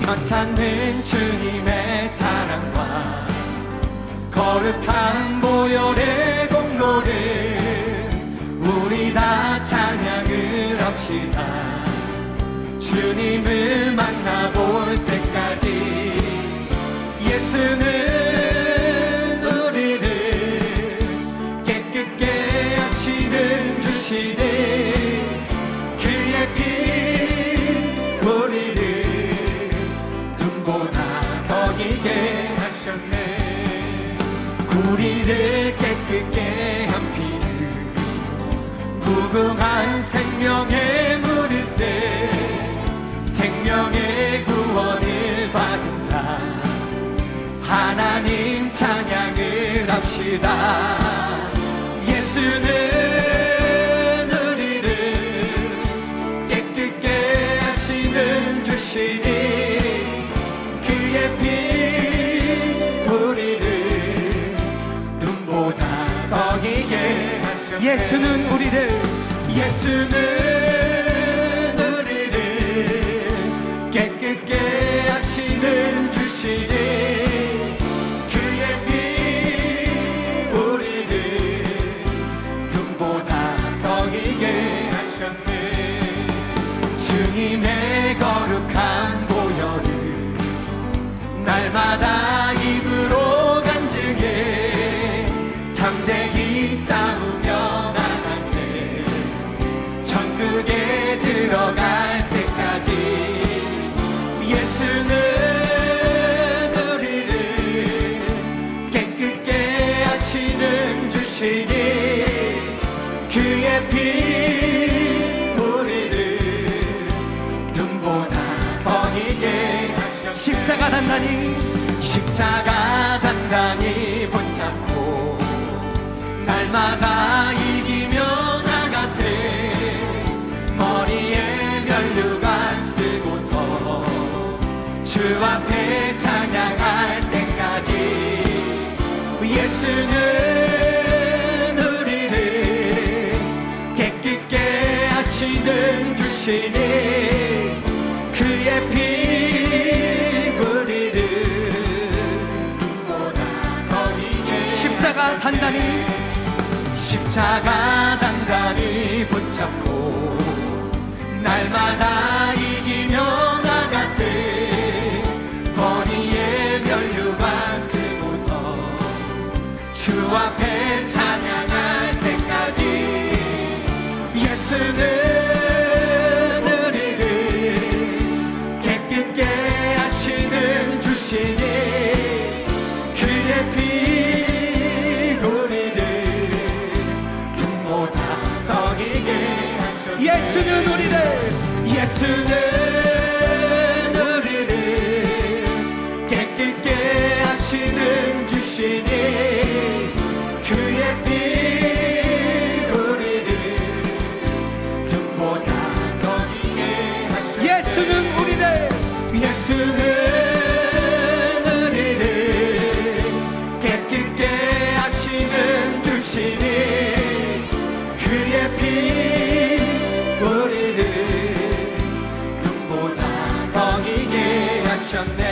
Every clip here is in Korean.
변찮는 주님의 사랑과 거룩한 보혈의 공로를 우리 다 찬양을 합시다. 주님을 만나볼 때까지 예수는 우리를 깨끗게 하시는 주시니 그의 피 우리를 눈보다 더 이게 하셨네. 우리를 깨끗게 한 피는 무궁한 생명의 물일세. 생명의 구원을 받은 자 하나님 찬양을 합시다. 예수는 우리를 깨끗게 하시는 주시니 그의 피 우리를 눈보다 더 이게 하셨네. 예수는 우리를 깨끗게 하시는 주시니 그의 피 우리를 눈보다 더 이게 하셨네. 주님의 거룩한 보혈을 날마다 입으로 간증해 담대히 싸우며 나가세. 천국에 들어갈 때까지 예수는 우리를 깨끗게 하시는 주시니 그의 피 우리를 눈보다 더 이게 하셨네. 십자가 단단히 붙잡고 날마다 이기며 나가세. 머리에 면류관 쓰고서 주 앞에 찬양할 때까지 예수는 우리를 깨끗게 하시는 주시니 그의 피 우리를 눈보다 더 이게 십자가 단단히 붙잡고 날마다 이기며 나가세. 머리에 면류관 쓰고서 주 앞에 찬양할 때까지 예수는 우리를 깨끗게 하시는 주시니 그의 피 우리를 눈보다 더 이게 하셨네. 예수는 우리를 깨끗게 하시는 주시니 그의 피 우리를 눈보다 더 이게 하셨네. 예수는 우리를 깨끗게 하시는 주시니 그의 피 우리를 눈보다 더 이게 하셨네.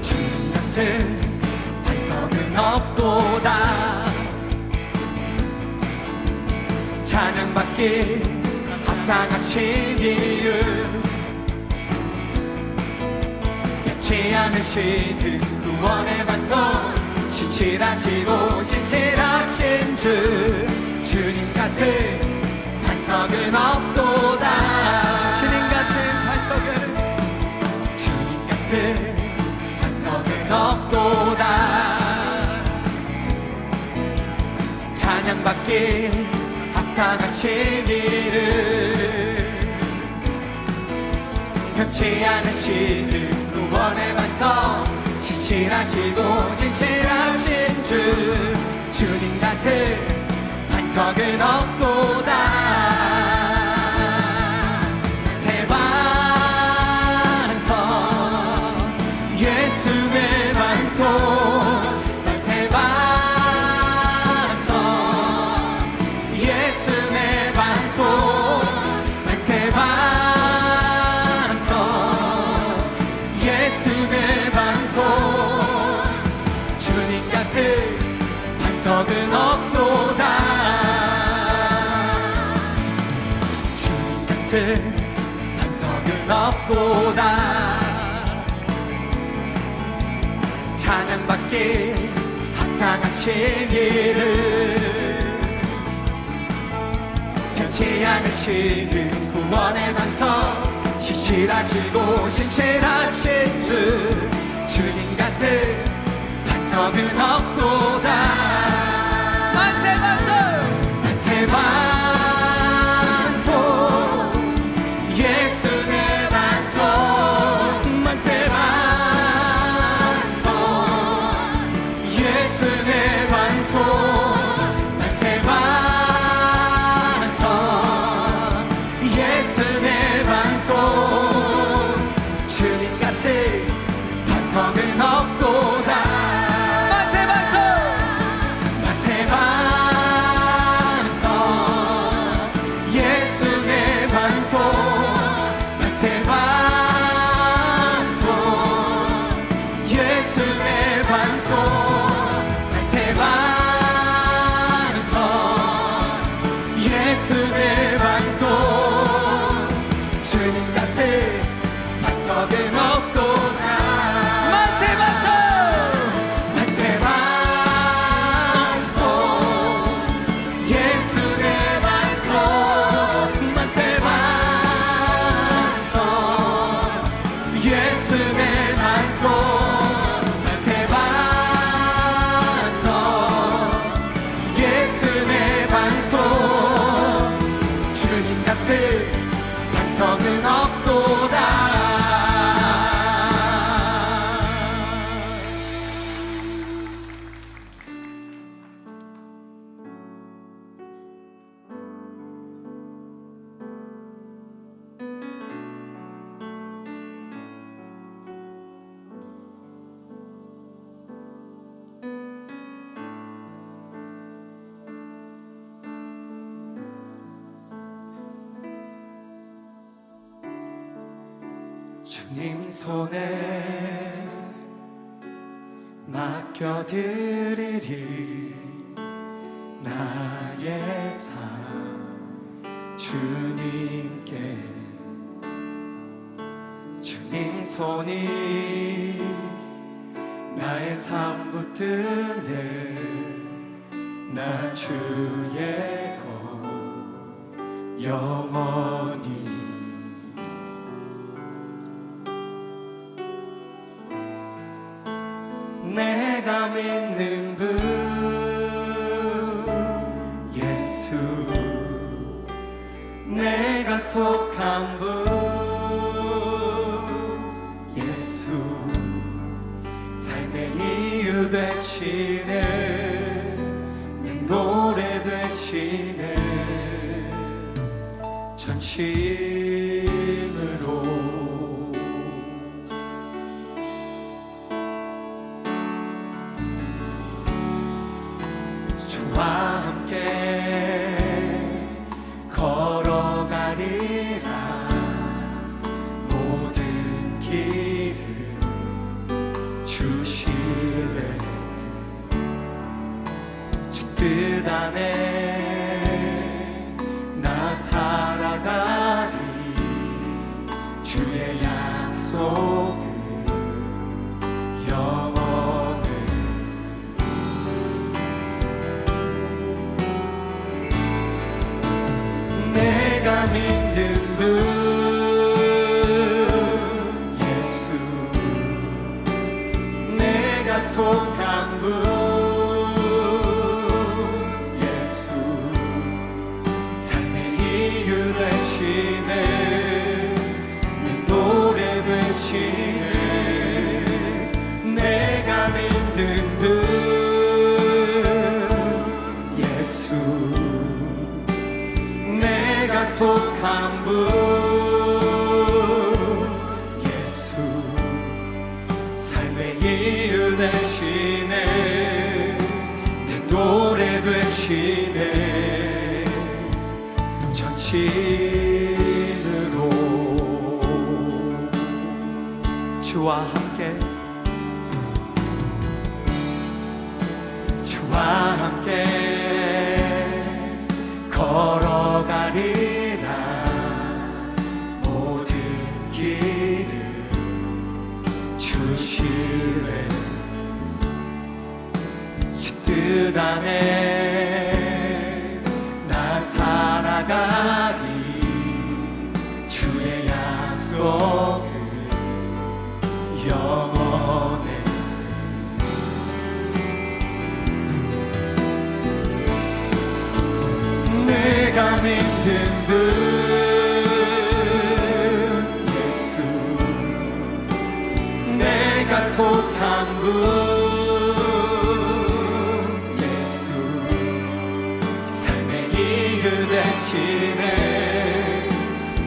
주님 같은 반석은 없도다. 찬양받기 합당하신 이유 변치 않으시는 구원의 반석 신실하시고 신실하신 주. 주님 같은 반석은 없도다. 주님 같은 반석은 없도다. 찬양받기 합당하신 이를 변치 않으시는 구원의 반석 신실하시고 진실하신 주. 주님 같은 반석은 없도다. 세바 반석은 없도다. 주님 같은 반석은 없도다. 찬양받기 합당한 진리를 변치 않으시는 구원의 반석, 시실하시고 신실하신 주, 주님 같은 반석은 없도다. 만세 반석, 만세 반석, 예수 내 반석, 만세 반석, 예수 내 반석, 만세 반석, 예수 내 반석, 주님 같은 반석은 없도다. 만세 반석, 만세 반석, 예수 내 반석, 만세 반석, 예수 내 반석, 만세 반석, 예수 내 반석, 주님 같은 반석은 없도다. 만세 반석, 만세 반석, 예수 내 반석, 만세 반석, 예수 내 반석, 만세 반석, 예수 내 반석, 주님 같은 반석은 없도다. 주님 손에 맡겨드리리 나의 삶 주님께. 주님 손이 나의 삶 붙드네. 나 주의 것 영원히. 내가 믿는 분 예수, 내가 속한 분 예수, 삶의 이유 되시네. 내 노래 되시네. 전심으로 주와 함께 걸어가리라. 모든 길을 주실래. 주 뜻 안에 나 살아가리. 주의 약속을 영원히. 내가 믿는 분 예수, 내가 속한 분 예수, 삶의 이유 되시네. 내 노래 되시네. 내가 믿는 분 예수, 내가 속한 분 예수, 삶의 이유 되시네. 내 노래 되시네. 전심으로 주와 함께, 주와 함께 함께 걸어가리라. 모든 길을 주실래. 주 뜻 안에 나 살아가리. 주의 약속은 영원해. 내가 믿는 분 예수, 내가 속한 분 예수, 삶의 이유 되시네.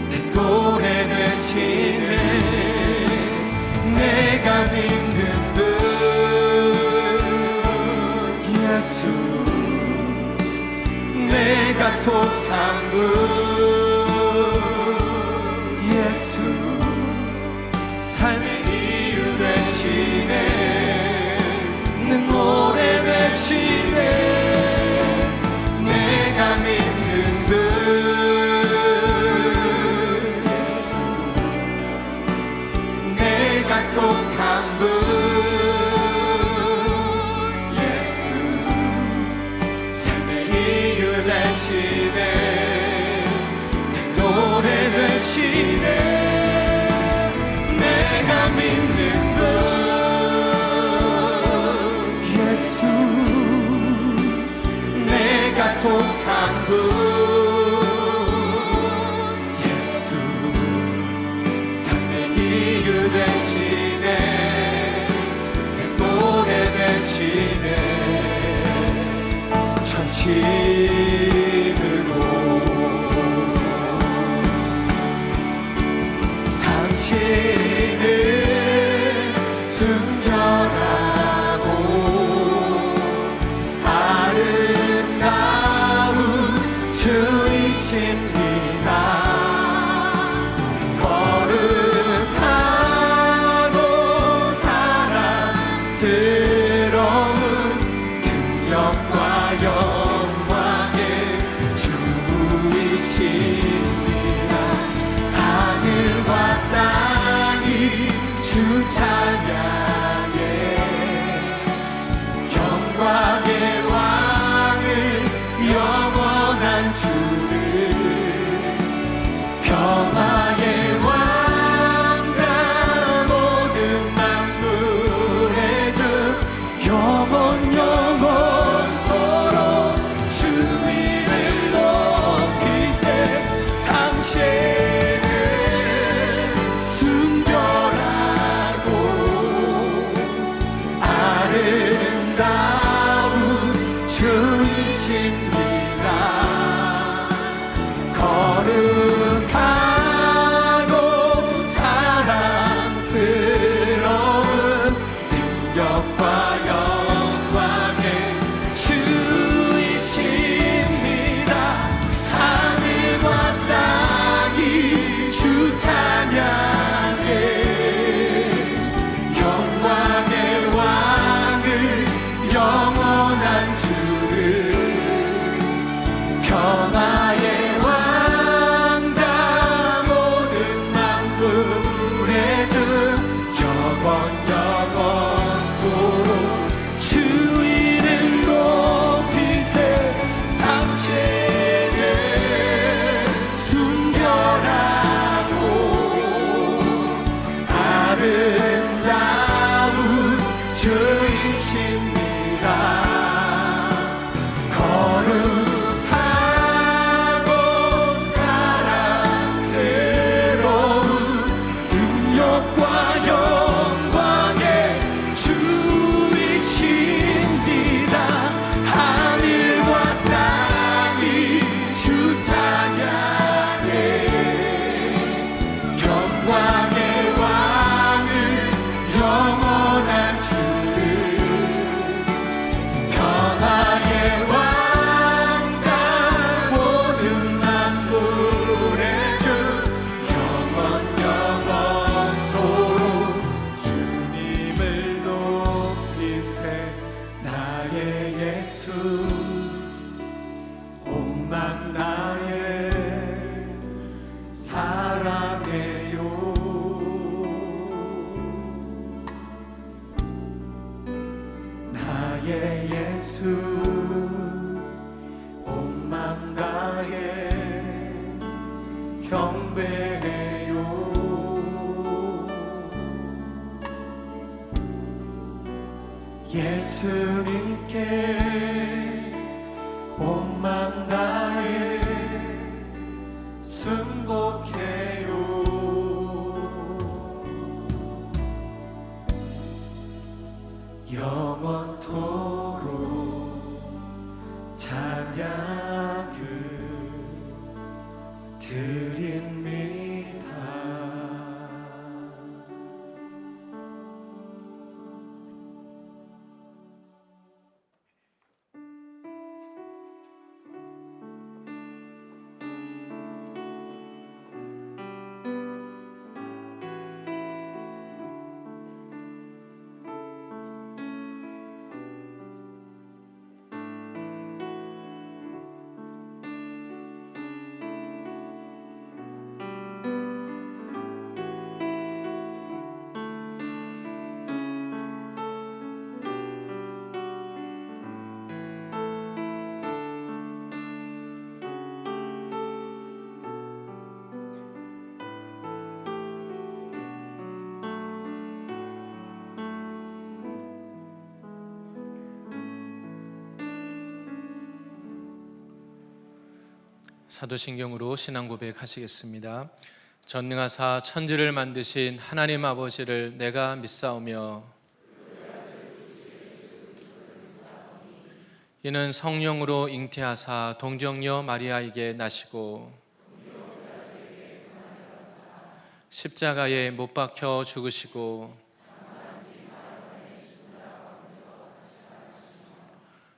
내 도래 되시네. 내가 믿는 분 예수, 내가 속한 분 예수, 삶의 이유 되시네. 내 노래 되시네. 내가 믿는 분 예수, 내가 속한 분 되시네. 내 노래 되시네. 내가 믿는 분 예수, 내가 속한 분 예수, 삶의 이유 되시네. 내 노래 되시네. 전심으로 당신을 순결하고 아름다운 주이십니다. 거룩하고 사랑스러운 능력과 영광의 주이십니다. 하늘과 땅이 예수님께 온 맘 다해 순복해요. 영원토록 찬양을 드립니다. 사도신경으로 신앙 고백하시겠습니다. 전능하사 천지를 만드신 하나님 아버지를 내가 믿사오며 이는 성령으로 잉태하사 동정녀 마리아에게 나시고 십자가에 못 박혀 죽으시고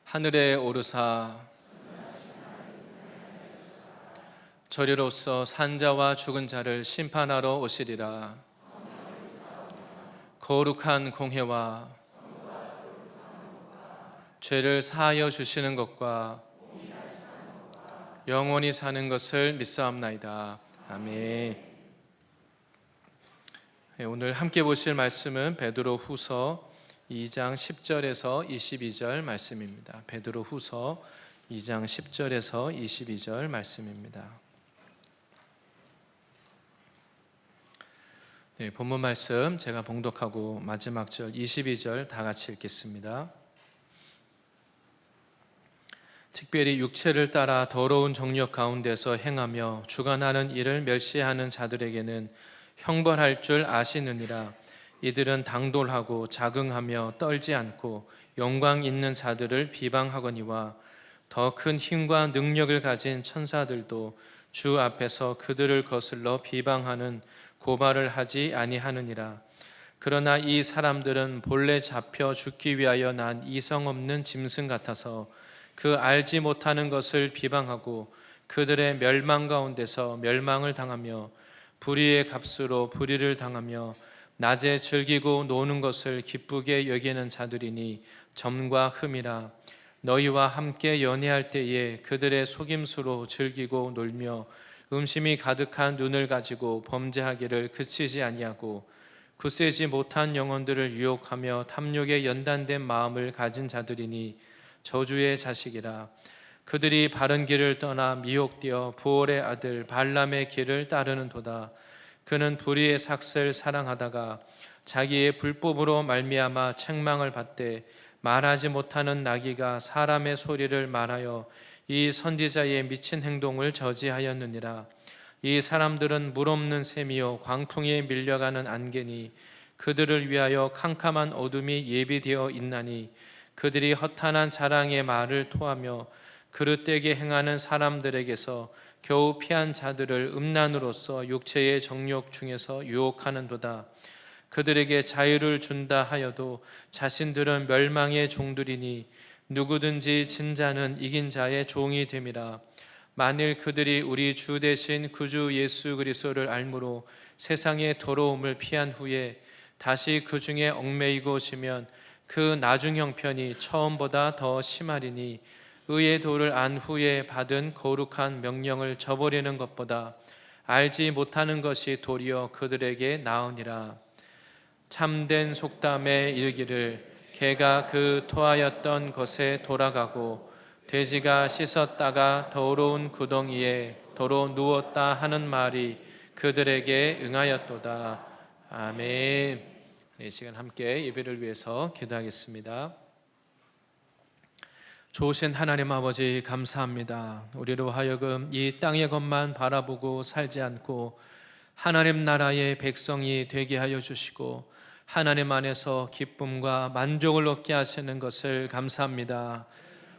하늘에 오르사 저리로서 산자와 죽은 자를 심판하러 오시리라. 거룩한 공회와 죄를 사하여 주시는 것과 영원히 사는 것을 믿사옵나이다. 아멘. 오늘 함께 보실 말씀은 베드로후서 2장 10절에서 22절 말씀입니다. 베드로후서 2장 10절에서 22절 말씀입니다. 본문 말씀 제가 봉독하고 마지막 절 22절 다 같이 읽겠습니다. 특별히 육체를 따라 더러운 정욕 가운데서 행하며 주관하는 일을 멸시하는 자들에게는 형벌할 줄 아시느니라. 이들은 당돌하고 자긍하며 떨지 않고 영광 있는 자들을 비방하거니와 더 큰 힘과 능력을 가진 천사들도 주 앞에서 그들을 거슬러 비방하는 고발을 하지 아니하느니라. 그러나 이 사람들은 본래 잡혀 죽기 위하여 난 이성 없는 짐승 같아서 그 알지 못하는 것을 비방하고 그들의 멸망 가운데서 멸망을 당하며 불의의 값으로 불의를 당하며 낮에 즐기고 노는 것을 기쁘게 여기는 자들이니 점과 흠이라. 너희와 함께 연애할 때에 그들의 속임수로 즐기고 놀며 음심이 가득한 눈을 가지고 범죄하기를 그치지 아니하고 굳세지 못한 영혼들을 유혹하며 탐욕에 연단된 마음을 가진 자들이니 저주의 자식이라. 그들이 바른 길을 떠나 미혹되어 부올의 아들 발람의 길을 따르는도다. 그는 불의의 삭슬 사랑하다가 자기의 불법으로 말미암아 책망을 받되 말하지 못하는 나귀가 사람의 소리를 말하여 이 선지자의 미친 행동을 저지하였느니라. 이 사람들은 물없는 샘이요 광풍에 밀려가는 안개니 그들을 위하여 캄캄한 어둠이 예비되어 있나니 그들이 허탄한 자랑의 말을 토하며 그릇되게 행하는 사람들에게서 겨우 피한 자들을 음란으로서 육체의 정욕 중에서 유혹하는도다. 그들에게 자유를 준다 하여도 자신들은 멸망의 종들이니 누구든지 진 자는 이긴 자의 종이 됨이라. 만일 그들이 우리 주 대신 구주 예수 그리스도를 알므로 세상의 더러움을 피한 후에 다시 그 중에 얽매이고 지면 그 나중 형편이 처음보다 더 심하리니 의의 도를 안 후에 받은 거룩한 명령을 저버리는 것보다 알지 못하는 것이 도리어 그들에게 나으니라. 참된 속담에 이르기를 개가 그 토하였던 것에 돌아가고 돼지가 씻었다가 더러운 구덩이에 도로 누웠다 하는 말이 그들에게 응하였도다. 아멘. 이 시간 함께 예배를 위해서 기도하겠습니다. 좋으신 하나님 아버지 감사합니다. 우리로 하여금 이 땅의 것만 바라보고 살지 않고 하나님 나라의 백성이 되게 하여 주시고 하나님 안에서 기쁨과 만족을 얻게 하시는 것을 감사합니다.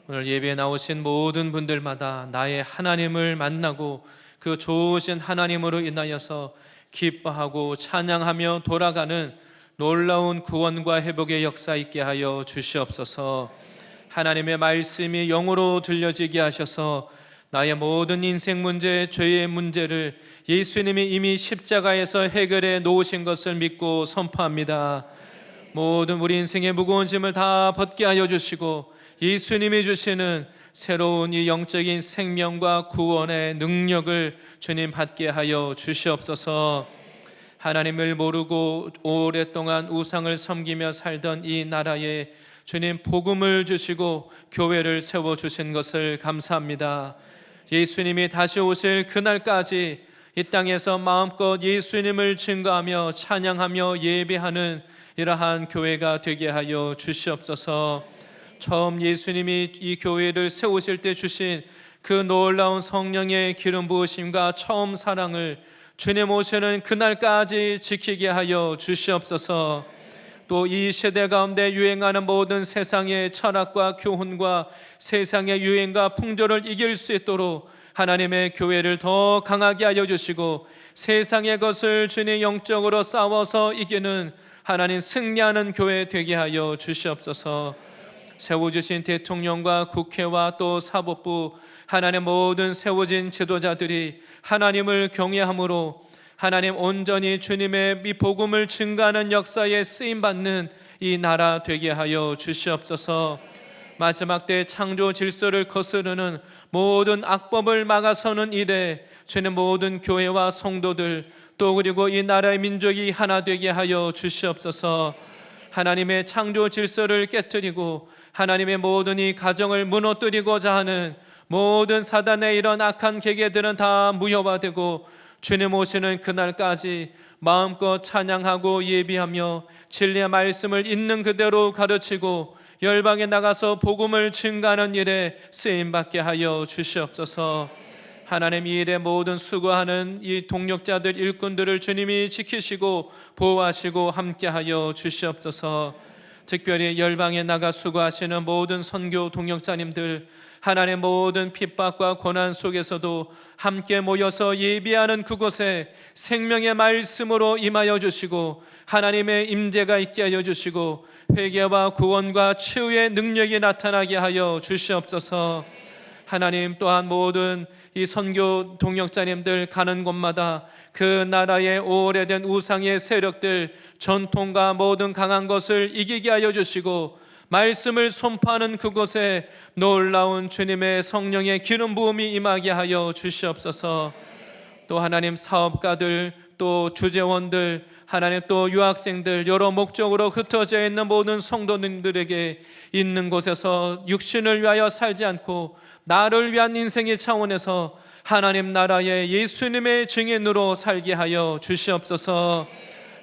오늘 예배에 나오신 모든 분들마다 나의 하나님을 만나고 그 좋으신 하나님으로 인하여서 기뻐하고 찬양하며 돌아가는 놀라운 구원과 회복의 역사 있게 하여 주시옵소서. 하나님의 말씀이 영으로 들려지게 하셔서 나의 모든 인생 문제, 죄의 문제를 예수님이 이미 십자가에서 해결해 놓으신 것을 믿고 선포합니다. 모든 우리 인생의 무거운 짐을 다 벗게 하여 주시고 예수님이 주시는 새로운 이 영적인 생명과 구원의 능력을 주님 받게 하여 주시옵소서. 하나님을 모르고 오랫동안 우상을 섬기며 살던 이 나라에 주님 복음을 주시고 교회를 세워주신 것을 감사합니다. 예수님이 다시 오실 그날까지 이 땅에서 마음껏 예수님을 증거하며 찬양하며 예배하는 이러한 교회가 되게 하여 주시옵소서. 처음 예수님이 이 교회를 세우실 때 주신 그 놀라운 성령의 기름 부으심과 처음 사랑을 주님 오시는 그날까지 지키게 하여 주시옵소서. 또 이 시대 가운데 유행하는 모든 세상의 철학과 교훈과 세상의 유행과 풍조를 이길 수 있도록 하나님의 교회를 더 강하게 하여 주시고 세상의 것을 주님 영적으로 싸워서 이기는 하나님 승리하는 교회 되게 하여 주시옵소서. 세워주신 대통령과 국회와 또 사법부 하나님 모든 세워진 지도자들이 하나님을 경외함으로 하나님 온전히 주님의 이 복음을 증가하는 역사에 쓰임받는 이 나라 되게 하여 주시옵소서. 마지막 때 창조 질서를 거스르는 모든 악법을 막아서는 일에 주님 모든 교회와 성도들 또 그리고 이 나라의 민족이 하나 되게 하여 주시옵소서. 하나님의 창조 질서를 깨뜨리고 하나님의 모든 이 가정을 무너뜨리고자 하는 모든 사단의 이런 악한 계계들은 다 무효화되고 주님 오시는 그날까지 마음껏 찬양하고 예비하며 진리의 말씀을 있는 그대로 가르치고 열방에 나가서 복음을 증가하는 일에 쓰임받게 하여 주시옵소서. 하나님 이 일에 모든 수고하는 이 동력자들 일꾼들을 주님이 지키시고 보호하시고 함께하여 주시옵소서. 특별히 열방에 나가 수고하시는 모든 선교 동역자님들 하나님의 모든 핍박과 고난 속에서도 함께 모여서 예비하는 그곳에 생명의 말씀으로 임하여 주시고 하나님의 임재가 있게 하여 주시고 회개와 구원과 치유의 능력이 나타나게 하여 주시옵소서. 하나님 또한 모든 이 선교 동역자님들 가는 곳마다 그 나라의 오래된 우상의 세력들 전통과 모든 강한 것을 이기게 하여 주시고 말씀을 선포하는 그곳에 놀라운 주님의 성령의 기름 부음이 임하게 하여 주시옵소서. 또 하나님 사업가들 또 주재원들 하나님 또 유학생들 여러 목적으로 흩어져 있는 모든 성도님들에게 있는 곳에서 육신을 위하여 살지 않고 나를 위한 인생의 차원에서 하나님 나라의 예수님의 증인으로 살게 하여 주시옵소서.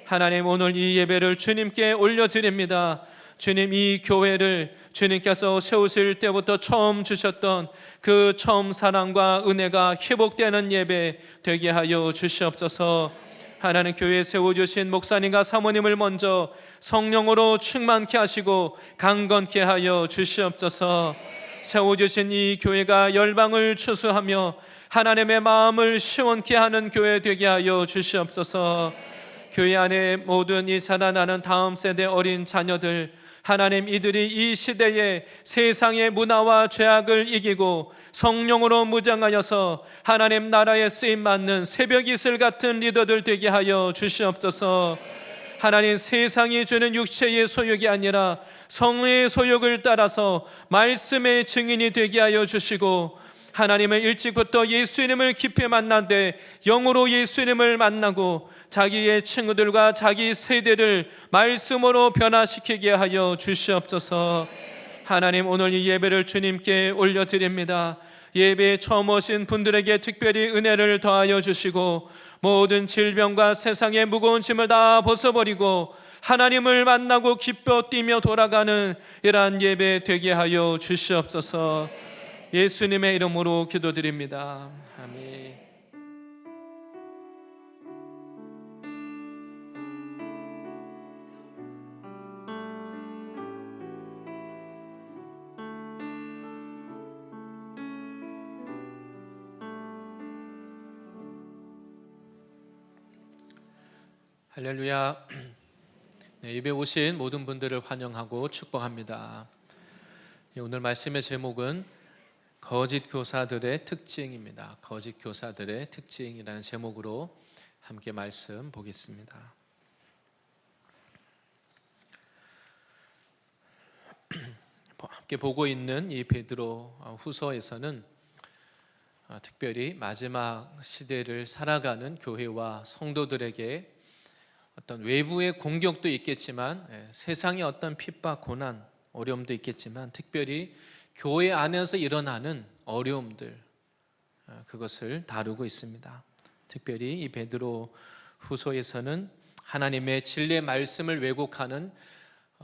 하나님 오늘 이 예배를 주님께 올려드립니다. 주님 이 교회를 주님께서 세우실 때부터 처음 주셨던 그 처음 사랑과 은혜가 회복되는 예배 되게 하여 주시옵소서. 하나님 교회에 세워주신 목사님과 사모님을 먼저 성령으로 충만케 하시고 강건케 하여 주시옵소서. 세워주신 이 교회가 열방을 추수하며 하나님의 마음을 시원케 하는 교회 되게 하여 주시옵소서. 교회 안에 모든 이 자라나는 다음 세대 어린 자녀들 하나님 이들이 이 시대의 세상의 문화와 죄악을 이기고 성령으로 무장하여서 하나님 나라에 쓰임받는 새벽 이슬 같은 리더들 되게 하여 주시옵소서. 하나님 세상이 주는 육체의 소욕이 아니라 성의 소욕을 따라서 말씀의 증인이 되게 하여 주시고 하나님을 일찍부터 예수님을 깊이 만난데 영으로 예수님을 만나고 자기의 친구들과 자기 세대를 말씀으로 변화시키게 하여 주시옵소서. 하나님 오늘 이 예배를 주님께 올려드립니다. 예배에 처음 오신 분들에게 특별히 은혜를 더하여 주시고 모든 질병과 세상의 무거운 짐을 다 벗어버리고 하나님을 만나고 기뻐 뛰며 돌아가는 이러한 예배 되게 하여 주시옵소서. 예수님의 이름으로 기도드립니다. 아멘. 할렐루야. 네, 예배 오신 모든 분들을 환영하고 축복합니다. 오늘 말씀의 제목은 거짓 교사들의 특징입니다. 거짓 교사들의 특징이라는 제목으로 함께 말씀 보겠습니다. 함께 보고 있는 이 베드로 후서에서는 특별히 마지막 시대를 살아가는 교회와 성도들에게 어떤 외부의 공격도 있겠지만 세상의 어떤 핍박, 고난, 어려움도 있겠지만 특별히 교회 안에서 일어나는 어려움들, 그것을 다루고 있습니다. 특별히 이 베드로 후서에서는 하나님의 진리의 말씀을 왜곡하는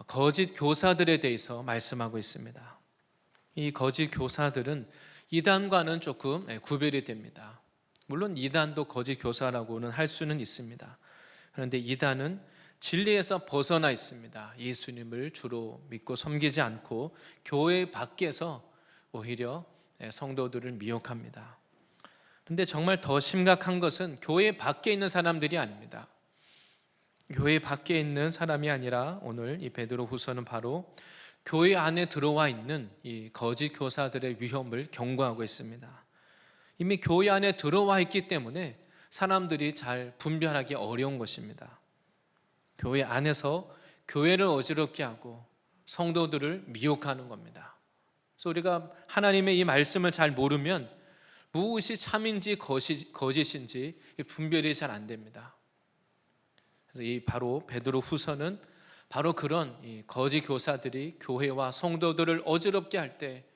거짓 교사들에 대해서 말씀하고 있습니다. 이 거짓 교사들은 이단과는 조금 구별이 됩니다. 물론 이단도 거짓 교사라고는 할 수는 있습니다. 그런데 이단은 진리에서 벗어나 있습니다. 예수님을 주로 믿고 섬기지 않고 교회 밖에서 오히려 성도들을 미혹합니다. 그런데 정말 더 심각한 것은 교회 밖에 있는 사람들이 아닙니다. 교회 밖에 있는 사람이 아니라 오늘 이 베드로 후서는 바로 교회 안에 들어와 있는 이 거짓 교사들의 위험을 경고하고 있습니다. 이미 교회 안에 들어와 있기 때문에 사람들이 잘 분별하기 어려운 것입니다. 교회 안에서 교회를 어지럽게 하고 성도들을 미혹하는 겁니다. 그래서 우리가 하나님의 이 말씀을 잘 모르면 무엇이 참인지 거짓인지 분별이 잘 안 됩니다. 그래서 이 바로 베드로 후서는 바로 그런 이 거짓 교사들이 교회와 성도들을 어지럽게 할 때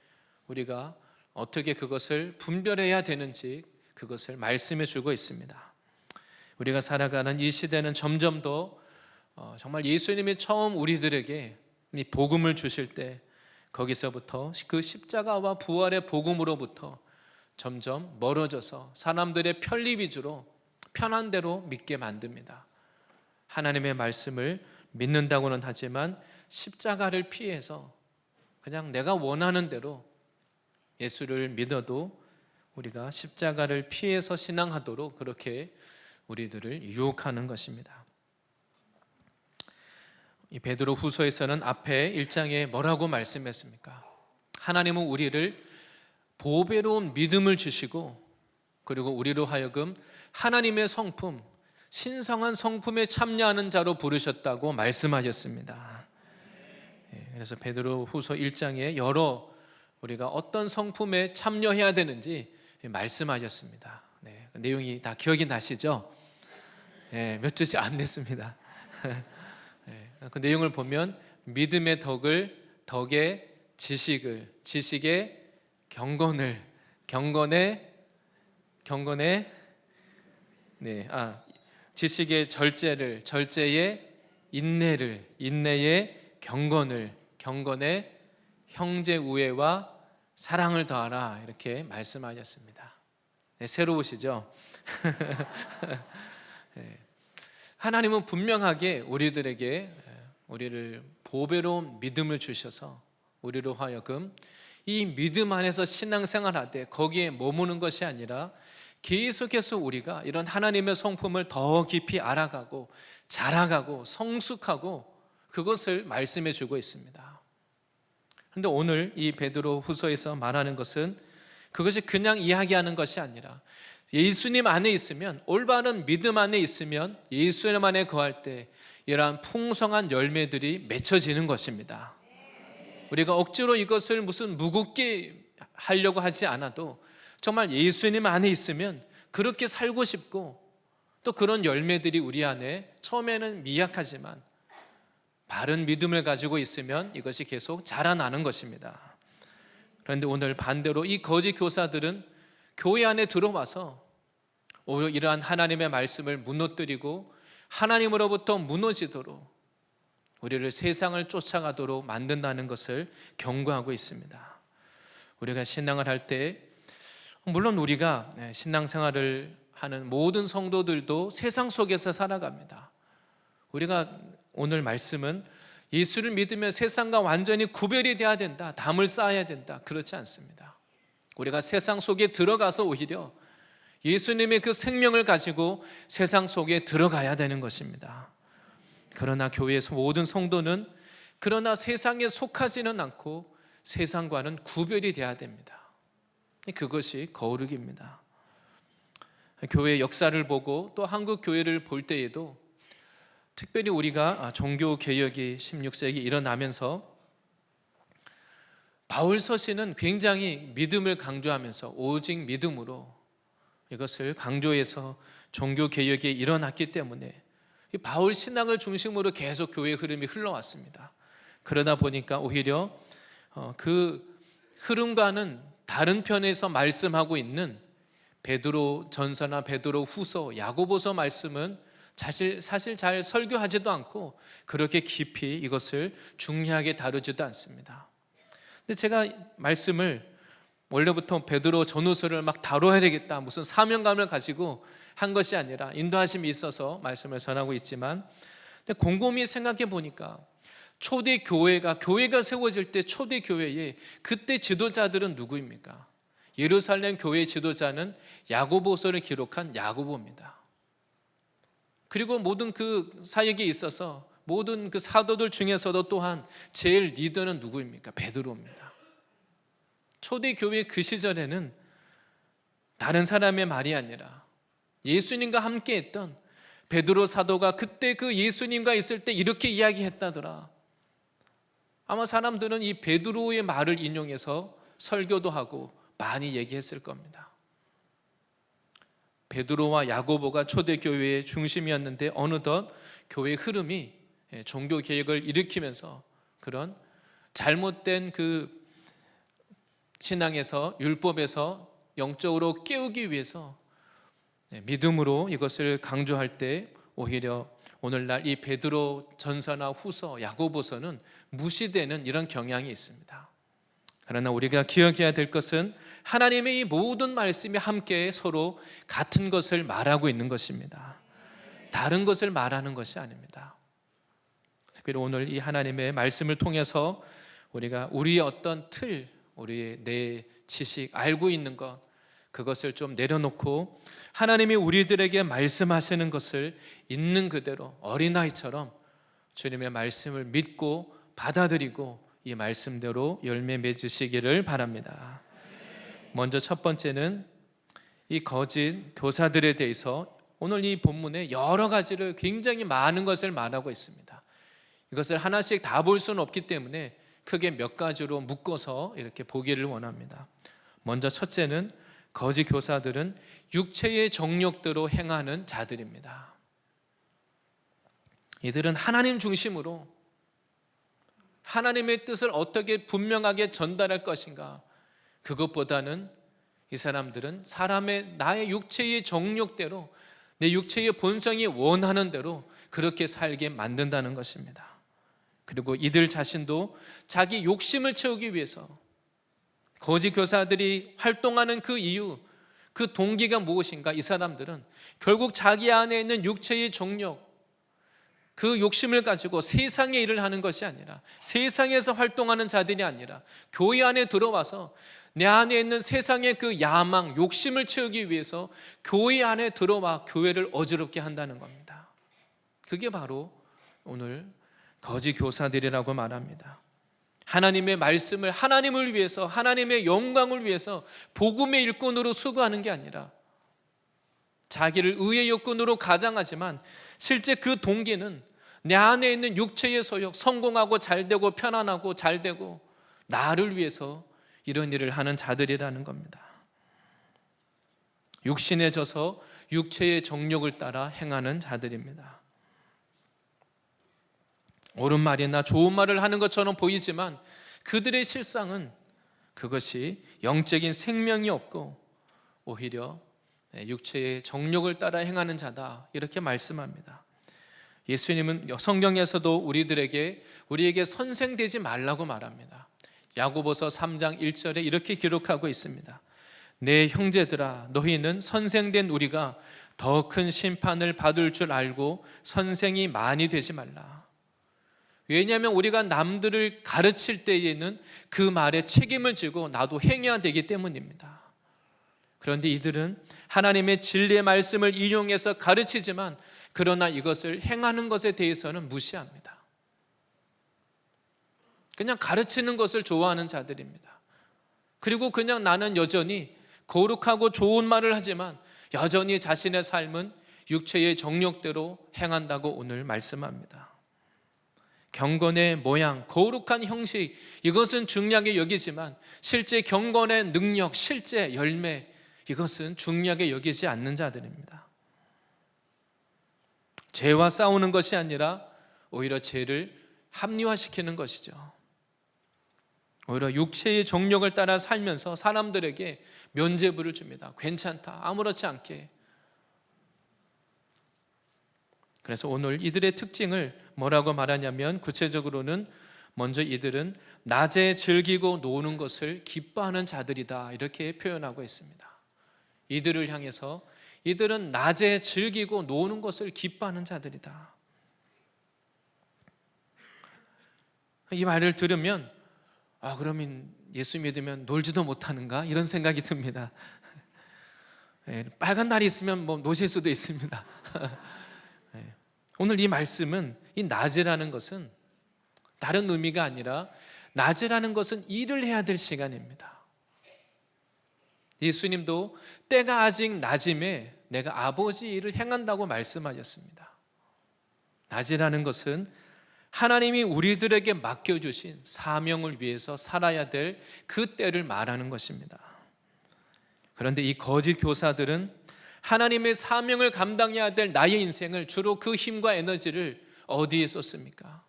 우리가 어떻게 그것을 분별해야 되는지 그것을 말씀해 주고 있습니다. 우리가 살아가는 이 시대는 점점 더 정말 예수님이 처음 우리들에게 이 복음을 주실 때 거기서부터 그 십자가와 부활의 복음으로부터 점점 멀어져서 사람들의 편리 위주로 편한 대로 믿게 만듭니다. 하나님의 말씀을 믿는다고는 하지만 십자가를 피해서 그냥 내가 원하는 대로 예수를 믿어도 우리가 십자가를 피해서 신앙하도록 그렇게 우리들을 유혹하는 것입니다. 이 베드로 후서에서는 앞에 1장에 뭐라고 말씀했습니까? 하나님은 우리를 보배로운 믿음을 주시고 그리고 우리로 하여금 하나님의 성품, 신성한 성품에 참여하는 자로 부르셨다고 말씀하셨습니다. 그래서 베드로 후서 1장에 여러 우리가 어떤 성품에 참여해야 되는지 말씀하셨습니다. 네, 내용이 다 기억이 나시죠? 네, 몇 주씩 안 됐습니다. 네, 그 내용을 보면 믿음의 덕의 지식의 경건의 지식의 절제의 인내의 경건의 형제 우애와 사랑을 더하라 이렇게 말씀하셨습니다. 네, 새로우시죠? 네. 하나님은 분명하게 우리를 보배로운 믿음을 주셔서 우리로 하여금 이 믿음 안에서 신앙생활하되 거기에 머무는 것이 아니라 계속해서 우리가 이런 하나님의 성품을 더 깊이 알아가고 자라가고 성숙하고 그것을 말씀해 주고 있습니다. 그런데 오늘 이 베드로 후서에서 말하는 것은 그것이 그냥 이야기하는 것이 아니라 예수님 안에 있으면, 올바른 믿음 안에 있으면 예수님 안에 거할 때 이러한 풍성한 열매들이 맺혀지는 것입니다. 우리가 억지로 이것을 무슨 무겁게 하려고 하지 않아도 정말 예수님 안에 있으면 그렇게 살고 싶고 또 그런 열매들이 우리 안에 처음에는 미약하지만 바른 믿음을 가지고 있으면 이것이 계속 자라나는 것입니다. 그런데 오늘 반대로 이 거짓 교사들은 교회 안에 들어와서 오히려 이러한 하나님의 말씀을 무너뜨리고 하나님으로부터 무너지도록 우리를 세상을 쫓아가도록 만든다는 것을 경고하고 있습니다. 우리가 신앙을 할 때 물론 우리가 신앙생활을 하는 모든 성도들도 세상 속에서 살아갑니다. 우리가 오늘 말씀은 예수를 믿으면 세상과 완전히 구별이 돼야 된다, 담을 쌓아야 된다, 그렇지 않습니다. 우리가 세상 속에 들어가서 오히려 예수님의 그 생명을 가지고 세상 속에 들어가야 되는 것입니다. 그러나 교회에서 모든 성도는 그러나 세상에 속하지는 않고 세상과는 구별이 돼야 됩니다. 그것이 거룩입니다. 교회의 역사를 보고 또 한국 교회를 볼 때에도 특별히 우리가 종교개혁이 16세기 일어나면서 바울 서신은 굉장히 믿음을 강조하면서 오직 믿음으로 이것을 강조해서 종교개혁이 일어났기 때문에 바울 신학을 중심으로 계속 교회의 흐름이 흘러왔습니다. 그러다 보니까 오히려 그 흐름과는 다른 편에서 말씀하고 있는 베드로 전서나 베드로 후서, 야고보서 말씀은 사실 잘 설교하지도 않고 그렇게 깊이 이것을 중요하게 다루지도 않습니다. 근데 제가 말씀을 원래부터 베드로 전후서를 막 다뤄야 되겠다, 무슨 사명감을 가지고 한 것이 아니라 인도하심이 있어서 말씀을 전하고 있지만, 근데 곰곰이 생각해 보니까 초대 교회가 세워질 때 초대 교회에 그때 지도자들은 누구입니까? 예루살렘 교회 지도자는 야고보서를 기록한 야고보입니다. 그리고 모든 그 사역에 있어서 모든 그 사도들 중에서도 또한 제일 리더는 누구입니까? 베드로입니다. 초대 교회 그 시절에는 다른 사람의 말이 아니라 예수님과 함께 했던 베드로 사도가 그때 그 예수님과 있을 때 이렇게 이야기했다더라. 아마 사람들은 이 베드로의 말을 인용해서 설교도 하고 많이 얘기했을 겁니다. 베드로와 야고보가 초대교회의 중심이었는데 어느덧 교회의 흐름이 종교개혁을 일으키면서 그런 잘못된 그 신앙에서, 율법에서 영적으로 깨우기 위해서 믿음으로 이것을 강조할 때 오히려 오늘날 이 베드로 전서나 후서, 야고보서는 무시되는 이런 경향이 있습니다. 그러나 우리가 기억해야 될 것은 하나님의 이 모든 말씀이 함께 서로 같은 것을 말하고 있는 것입니다. 다른 것을 말하는 것이 아닙니다. 특별히 오늘 이 하나님의 말씀을 통해서 우리가 우리의 어떤 틀, 우리의 내 지식, 알고 있는 것, 그것을 좀 내려놓고 하나님이 우리들에게 말씀하시는 것을 있는 그대로 어린아이처럼 주님의 말씀을 믿고 받아들이고 이 말씀대로 열매 맺으시기를 바랍니다. 먼저 첫 번째는 이 거짓 교사들에 대해서 오늘 이 본문에 여러 가지를 굉장히 많은 것을 말하고 있습니다. 이것을 하나씩 다 볼 수는 없기 때문에 크게 몇 가지로 묶어서 이렇게 보기를 원합니다. 먼저 첫째는 거짓 교사들은 육체의 정욕대로 행하는 자들입니다. 이들은 하나님 중심으로 하나님의 뜻을 어떻게 분명하게 전달할 것인가, 그것보다는 이 사람들은 나의 육체의 정욕대로, 내 육체의 본성이 원하는 대로 그렇게 살게 만든다는 것입니다. 그리고 이들 자신도 자기 욕심을 채우기 위해서 거짓 교사들이 활동하는 그 이유, 그 동기가 무엇인가? 이 사람들은 결국 자기 안에 있는 육체의 정욕, 그 욕심을 가지고 세상의 일을 하는 것이 아니라, 세상에서 활동하는 자들이 아니라 교회 안에 들어와서 내 안에 있는 세상의 그 야망, 욕심을 채우기 위해서 교회 안에 들어와 교회를 어지럽게 한다는 겁니다. 그게 바로 오늘 거짓 교사들이라고 말합니다. 하나님의 말씀을 하나님을 위해서, 하나님의 영광을 위해서 복음의 일꾼으로 수고하는 게 아니라 자기를 의의 여건으로 가장하지만 실제 그 동기는 내 안에 있는 육체의 소욕, 성공하고 잘되고 편안하고 잘되고 나를 위해서 이런 일을 하는 자들이라는 겁니다. 육신에 져서 육체의 정욕을 따라 행하는 자들입니다. 옳은 말이나 좋은 말을 하는 것처럼 보이지만 그들의 실상은 그것이 영적인 생명이 없고 오히려 육체의 정욕을 따라 행하는 자다, 이렇게 말씀합니다. 예수님은 성경에서도 우리에게 선생되지 말라고 말합니다. 야고보서 3장 1절에 이렇게 기록하고 있습니다. 내 형제들아, 너희는 선생된 우리가 더 큰 심판을 받을 줄 알고 선생이 많이 되지 말라. 왜냐하면 우리가 남들을 가르칠 때에는 그 말에 책임을 지고 나도 행해야 되기 때문입니다. 그런데 이들은 하나님의 진리의 말씀을 이용해서 가르치지만 그러나 이것을 행하는 것에 대해서는 무시합니다. 그냥 가르치는 것을 좋아하는 자들입니다. 그리고 그냥 나는 여전히 거룩하고 좋은 말을 하지만 여전히 자신의 삶은 육체의 정욕대로 행한다고 오늘 말씀합니다. 경건의 모양, 거룩한 형식, 이것은 중요하게 여기지만 실제 경건의 능력, 실제 열매, 이것은 중요하게 여기지 않는 자들입니다. 죄와 싸우는 것이 아니라 오히려 죄를 합리화시키는 것이죠. 오히려 육체의 정욕을 따라 살면서 사람들에게 면죄부를 줍니다. 괜찮다, 아무렇지 않게. 그래서 오늘 이들의 특징을 뭐라고 말하냐면, 구체적으로는 먼저 이들은 낮에 즐기고 노는 것을 기뻐하는 자들이다, 이렇게 표현하고 있습니다. 이들을 향해서 이들은 낮에 즐기고 노는 것을 기뻐하는 자들이다. 이 말을 들으면 그러면 예수 믿으면 놀지도 못하는가? 이런 생각이 듭니다. 빨간 날이 있으면 노실 수도 있습니다. 오늘 이 말씀은, 이 낮이라는 것은 다른 의미가 아니라 낮이라는 것은 일을 해야 될 시간입니다. 예수님도 때가 아직 낮임에 내가 아버지 일을 행한다고 말씀하셨습니다. 낮이라는 것은 하나님이 우리들에게 맡겨주신 사명을 위해서 살아야 될 그 때를 말하는 것입니다. 그런데 이 거짓 교사들은 하나님의 사명을 감당해야 될 나의 인생을 주로 그 힘과 에너지를 어디에 썼습니까?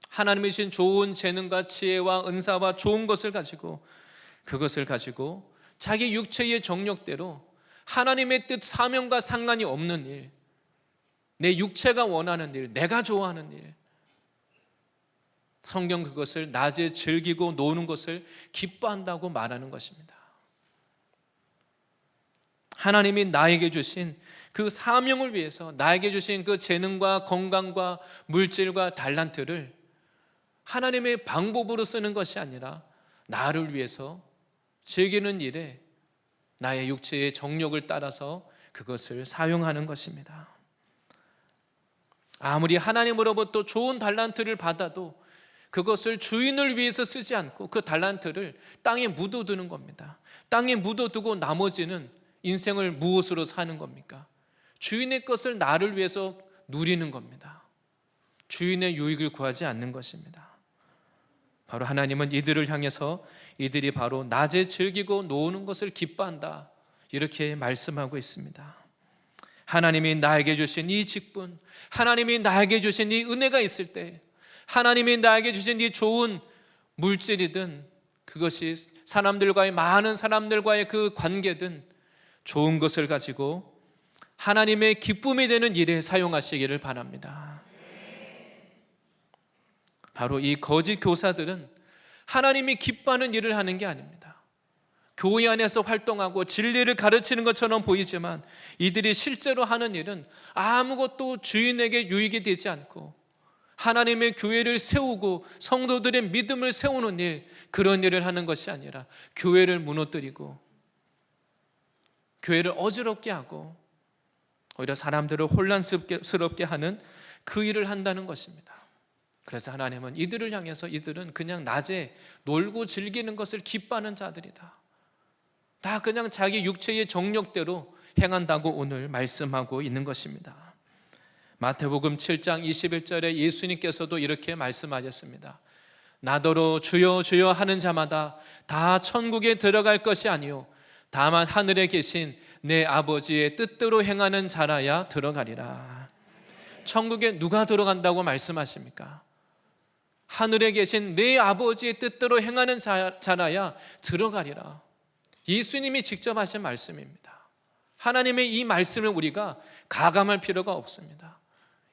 하나님이 주신 좋은 재능과 지혜와 은사와 좋은 것을 가지고, 그것을 가지고 자기 육체의 정욕대로 하나님의 뜻, 사명과 상관이 없는 일, 내 육체가 원하는 일, 내가 좋아하는 일, 성경 그것을 낮에 즐기고 노는 것을 기뻐한다고 말하는 것입니다. 하나님이 나에게 주신 그 사명을 위해서, 나에게 주신 그 재능과 건강과 물질과 달란트를 하나님의 방법으로 쓰는 것이 아니라 나를 위해서 즐기는 일에 나의 육체의 정욕을 따라서 그것을 사용하는 것입니다. 아무리 하나님으로부터 좋은 달란트를 받아도 그것을 주인을 위해서 쓰지 않고 그 달란트를 땅에 묻어두는 겁니다. 땅에 묻어두고 나머지는 인생을 무엇으로 사는 겁니까? 주인의 것을 나를 위해서 누리는 겁니다. 주인의 유익을 구하지 않는 것입니다. 바로 하나님은 이들을 향해서 이들이 바로 낮에 즐기고 노는 것을 기뻐한다, 이렇게 말씀하고 있습니다. 하나님이 나에게 주신 이 직분, 하나님이 나에게 주신 이 은혜가 있을 때, 하나님이 나에게 주신 이 좋은 물질이든 그것이 사람들과의, 많은 사람들과의 그 관계든 좋은 것을 가지고 하나님의 기쁨이 되는 일에 사용하시기를 바랍니다. 바로 이 거짓 교사들은 하나님이 기뻐하는 일을 하는 게 아닙니다. 교회 안에서 활동하고 진리를 가르치는 것처럼 보이지만 이들이 실제로 하는 일은 아무것도 주인에게 유익이 되지 않고 하나님의 교회를 세우고 성도들의 믿음을 세우는 일, 그런 일을 하는 것이 아니라 교회를 무너뜨리고 교회를 어지럽게 하고 오히려 사람들을 혼란스럽게 하는 그 일을 한다는 것입니다. 그래서 하나님은 이들을 향해서 이들은 그냥 낮에 놀고 즐기는 것을 기뻐하는 자들이다, 다 그냥 자기 육체의 정욕대로 행한다고 오늘 말씀하고 있는 것입니다. 마태복음 7장 21절에 예수님께서도 이렇게 말씀하셨습니다. 나더러 주여 주여 하는 자마다 다 천국에 들어갈 것이 아니요 다만 하늘에 계신 내 아버지의 뜻대로 행하는 자라야 들어가리라. 천국에 누가 들어간다고 말씀하십니까? 하늘에 계신 내 아버지의 뜻대로 행하는 자라야 들어가리라. 예수님이 직접 하신 말씀입니다. 하나님의 이 말씀을 우리가 가감할 필요가 없습니다.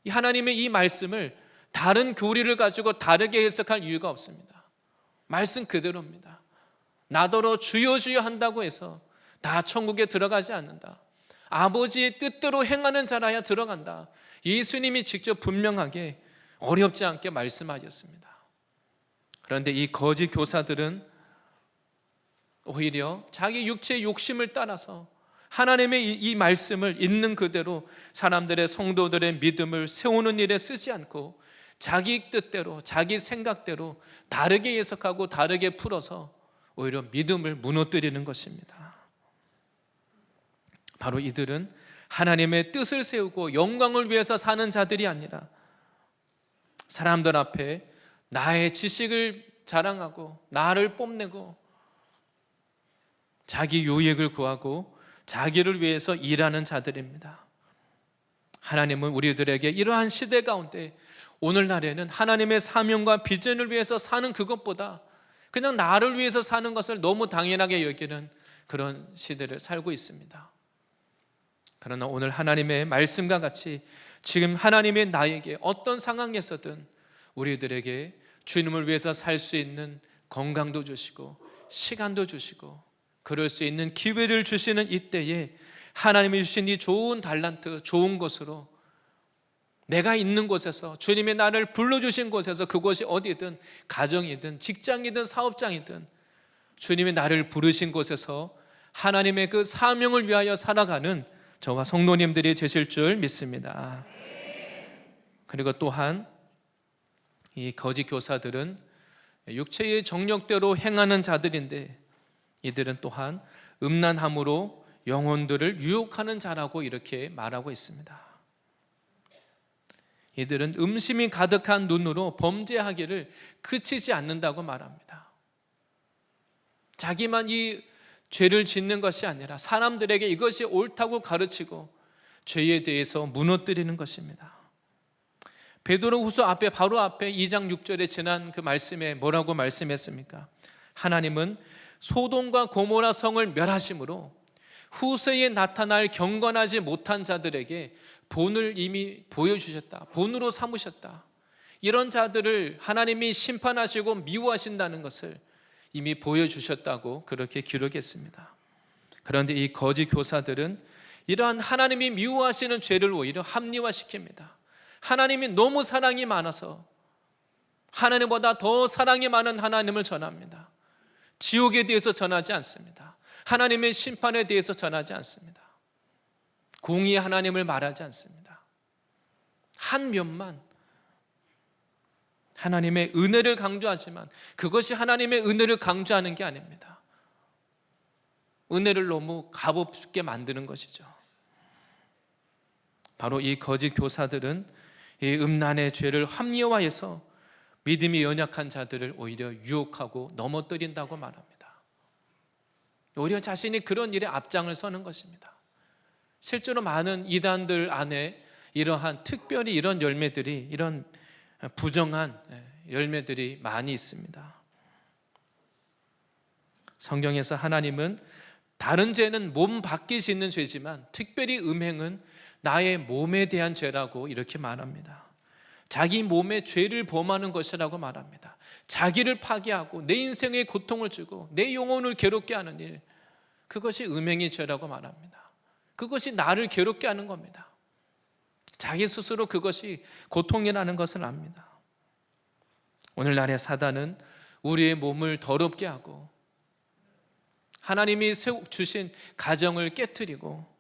이 하나님의 이 말씀을 다른 교리를 가지고 다르게 해석할 이유가 없습니다. 말씀 그대로입니다. 나더러 주여 주여 한다고 해서 다 천국에 들어가지 않는다. 아버지의 뜻대로 행하는 자라야 들어간다. 예수님이 직접 분명하게 어렵지 않게 말씀하셨습니다. 그런데 이 거짓 교사들은 오히려 자기 육체의 욕심을 따라서 하나님의 이 말씀을 있는 그대로 사람들의 성도들의 믿음을 세우는 일에 쓰지 않고 자기 뜻대로 자기 생각대로 다르게 해석하고 다르게 풀어서 오히려 믿음을 무너뜨리는 것입니다. 바로 이들은 하나님의 뜻을 세우고 영광을 위해서 사는 자들이 아니라 사람들 앞에 나의 지식을 자랑하고 나를 뽐내고 자기 유익을 구하고 자기를 위해서 일하는 자들입니다. 하나님은 우리들에게 이러한 시대 가운데 오늘날에는 하나님의 사명과 비전을 위해서 사는 그것보다 그냥 나를 위해서 사는 것을 너무 당연하게 여기는 그런 시대를 살고 있습니다. 그러나 오늘 하나님의 말씀과 같이 지금 하나님의 나에게 어떤 상황에서든 우리들에게 주님을 위해서 살 수 있는 건강도 주시고 시간도 주시고 그럴 수 있는 기회를 주시는 이때에 하나님이 주신 이 좋은 달란트, 좋은 것으로 내가 있는 곳에서 주님이 나를 불러주신 곳에서 그곳이 어디든 가정이든 직장이든 사업장이든 주님이 나를 부르신 곳에서 하나님의 그 사명을 위하여 살아가는 저와 성도님들이 되실 줄 믿습니다. 그리고 또한 이 거짓 교사들은 육체의 정력대로 행하는 자들인데 이들은 또한 음란함으로 영혼들을 유혹하는 자라고 이렇게 말하고 있습니다. 이들은 음심이 가득한 눈으로 범죄하기를 그치지 않는다고 말합니다. 자기만 이 죄를 짓는 것이 아니라 사람들에게 이것이 옳다고 가르치고 죄에 대해서 무너뜨리는 것입니다. 베드로후서 앞에 바로 앞에 2장 6절에 지난 그 말씀에 뭐라고 말씀했습니까? 하나님은 소돔과 고모라 성을 멸하심으로 후세에 나타날 경건하지 못한 자들에게 본을 이미 보여주셨다. 본으로 삼으셨다. 이런 자들을 하나님이 심판하시고 미워하신다는 것을 이미 보여주셨다고 그렇게 기록했습니다. 그런데 이 거짓 교사들은 이러한 하나님이 미워하시는 죄를 오히려 합리화시킵니다. 하나님이 너무 사랑이 많아서 하나님보다 더 사랑이 많은 하나님을 전합니다. 지옥에 대해서 전하지 않습니다. 하나님의 심판에 대해서 전하지 않습니다. 공의의 하나님을 말하지 않습니다. 한 면만 하나님의 은혜를 강조하지만 그것이 하나님의 은혜를 강조하는 게 아닙니다. 은혜를 너무 값없게 만드는 것이죠. 바로 이 거짓 교사들은 이 음란의 죄를 합리화해서 믿음이 연약한 자들을 오히려 유혹하고 넘어뜨린다고 말합니다. 오히려 자신이 그런 일에 앞장을 서는 것입니다. 실제로 많은 이단들 안에 이러한 특별히 이런 열매들이 이런 부정한 열매들이 많이 있습니다. 성경에서 하나님은 다른 죄는 몸 밖에 짓는 죄지만 특별히 음행은 나의 몸에 대한 죄라고 이렇게 말합니다. 자기 몸에 죄를 범하는 것이라고 말합니다. 자기를 파괴하고 내 인생에 고통을 주고 내 영혼을 괴롭게 하는 일, 그것이 음행의 죄라고 말합니다. 그것이 나를 괴롭게 하는 겁니다. 자기 스스로 그것이 고통이라는 것을 압니다. 오늘날의 사단은 우리의 몸을 더럽게 하고 하나님이 주신 가정을 깨트리고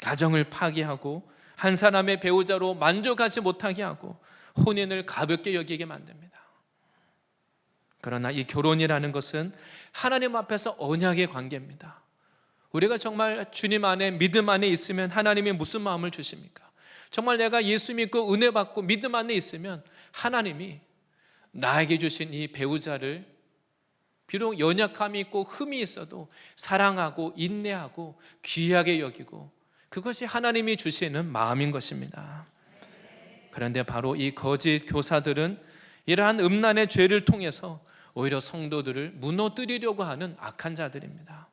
가정을 파괴하고 한 사람의 배우자로 만족하지 못하게 하고 혼인을 가볍게 여기게 만듭니다. 그러나 이 결혼이라는 것은 하나님 앞에서 언약의 관계입니다. 우리가 정말 주님 안에 믿음 안에 있으면 하나님이 무슨 마음을 주십니까? 정말 내가 예수 믿고 은혜 받고 믿음 안에 있으면 하나님이 나에게 주신 이 배우자를 비록 연약함이 있고 흠이 있어도 사랑하고 인내하고 귀하게 여기고 그것이 하나님이 주시는 마음인 것입니다. 그런데 바로 이 거짓 교사들은 이러한 음란의 죄를 통해서 오히려 성도들을 무너뜨리려고 하는 악한 자들입니다.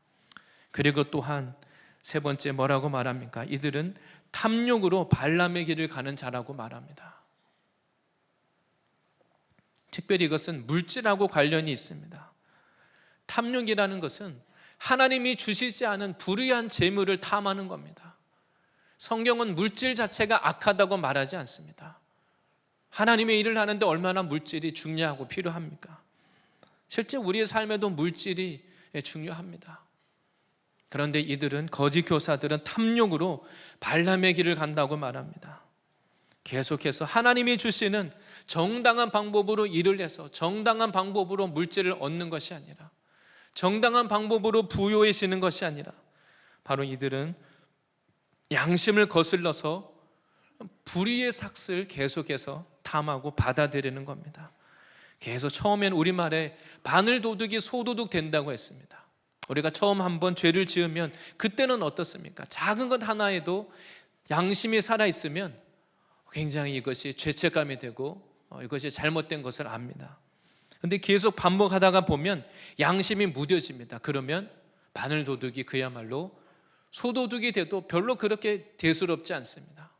그리고 또한 세 번째 뭐라고 말합니까? 이들은 탐욕으로 발람의 길을 가는 자라고 말합니다. 특별히 이것은 물질하고 관련이 있습니다. 탐욕이라는 것은 하나님이 주시지 않은 불의한 재물을 탐하는 겁니다. 성경은 물질 자체가 악하다고 말하지 않습니다. 하나님의 일을 하는데 얼마나 물질이 중요하고 필요합니까? 실제 우리의 삶에도 물질이 중요합니다. 그런데 이들은, 거짓 교사들은 탐욕으로 발람의 길을 간다고 말합니다. 계속해서 하나님이 주시는 정당한 방법으로 일을 해서 정당한 방법으로 물질을 얻는 것이 아니라, 정당한 방법으로 부유해지는 것이 아니라, 바로 이들은 양심을 거슬러서 불의의 삭을 계속해서 탐하고 받아들이는 겁니다. 계속 처음엔 우리말에 바늘도둑이 소도둑 된다고 했습니다. 우리가 처음 한번 죄를 지으면 그때는 어떻습니까? 작은 것 하나에도 양심이 살아있으면 굉장히 이것이 죄책감이 되고 이것이 잘못된 것을 압니다. 그런데 계속 반복하다가 보면 양심이 무뎌집니다. 그러면 바늘도둑이 그야말로 소도둑이 돼도 별로 그렇게 대수롭지 않습니다.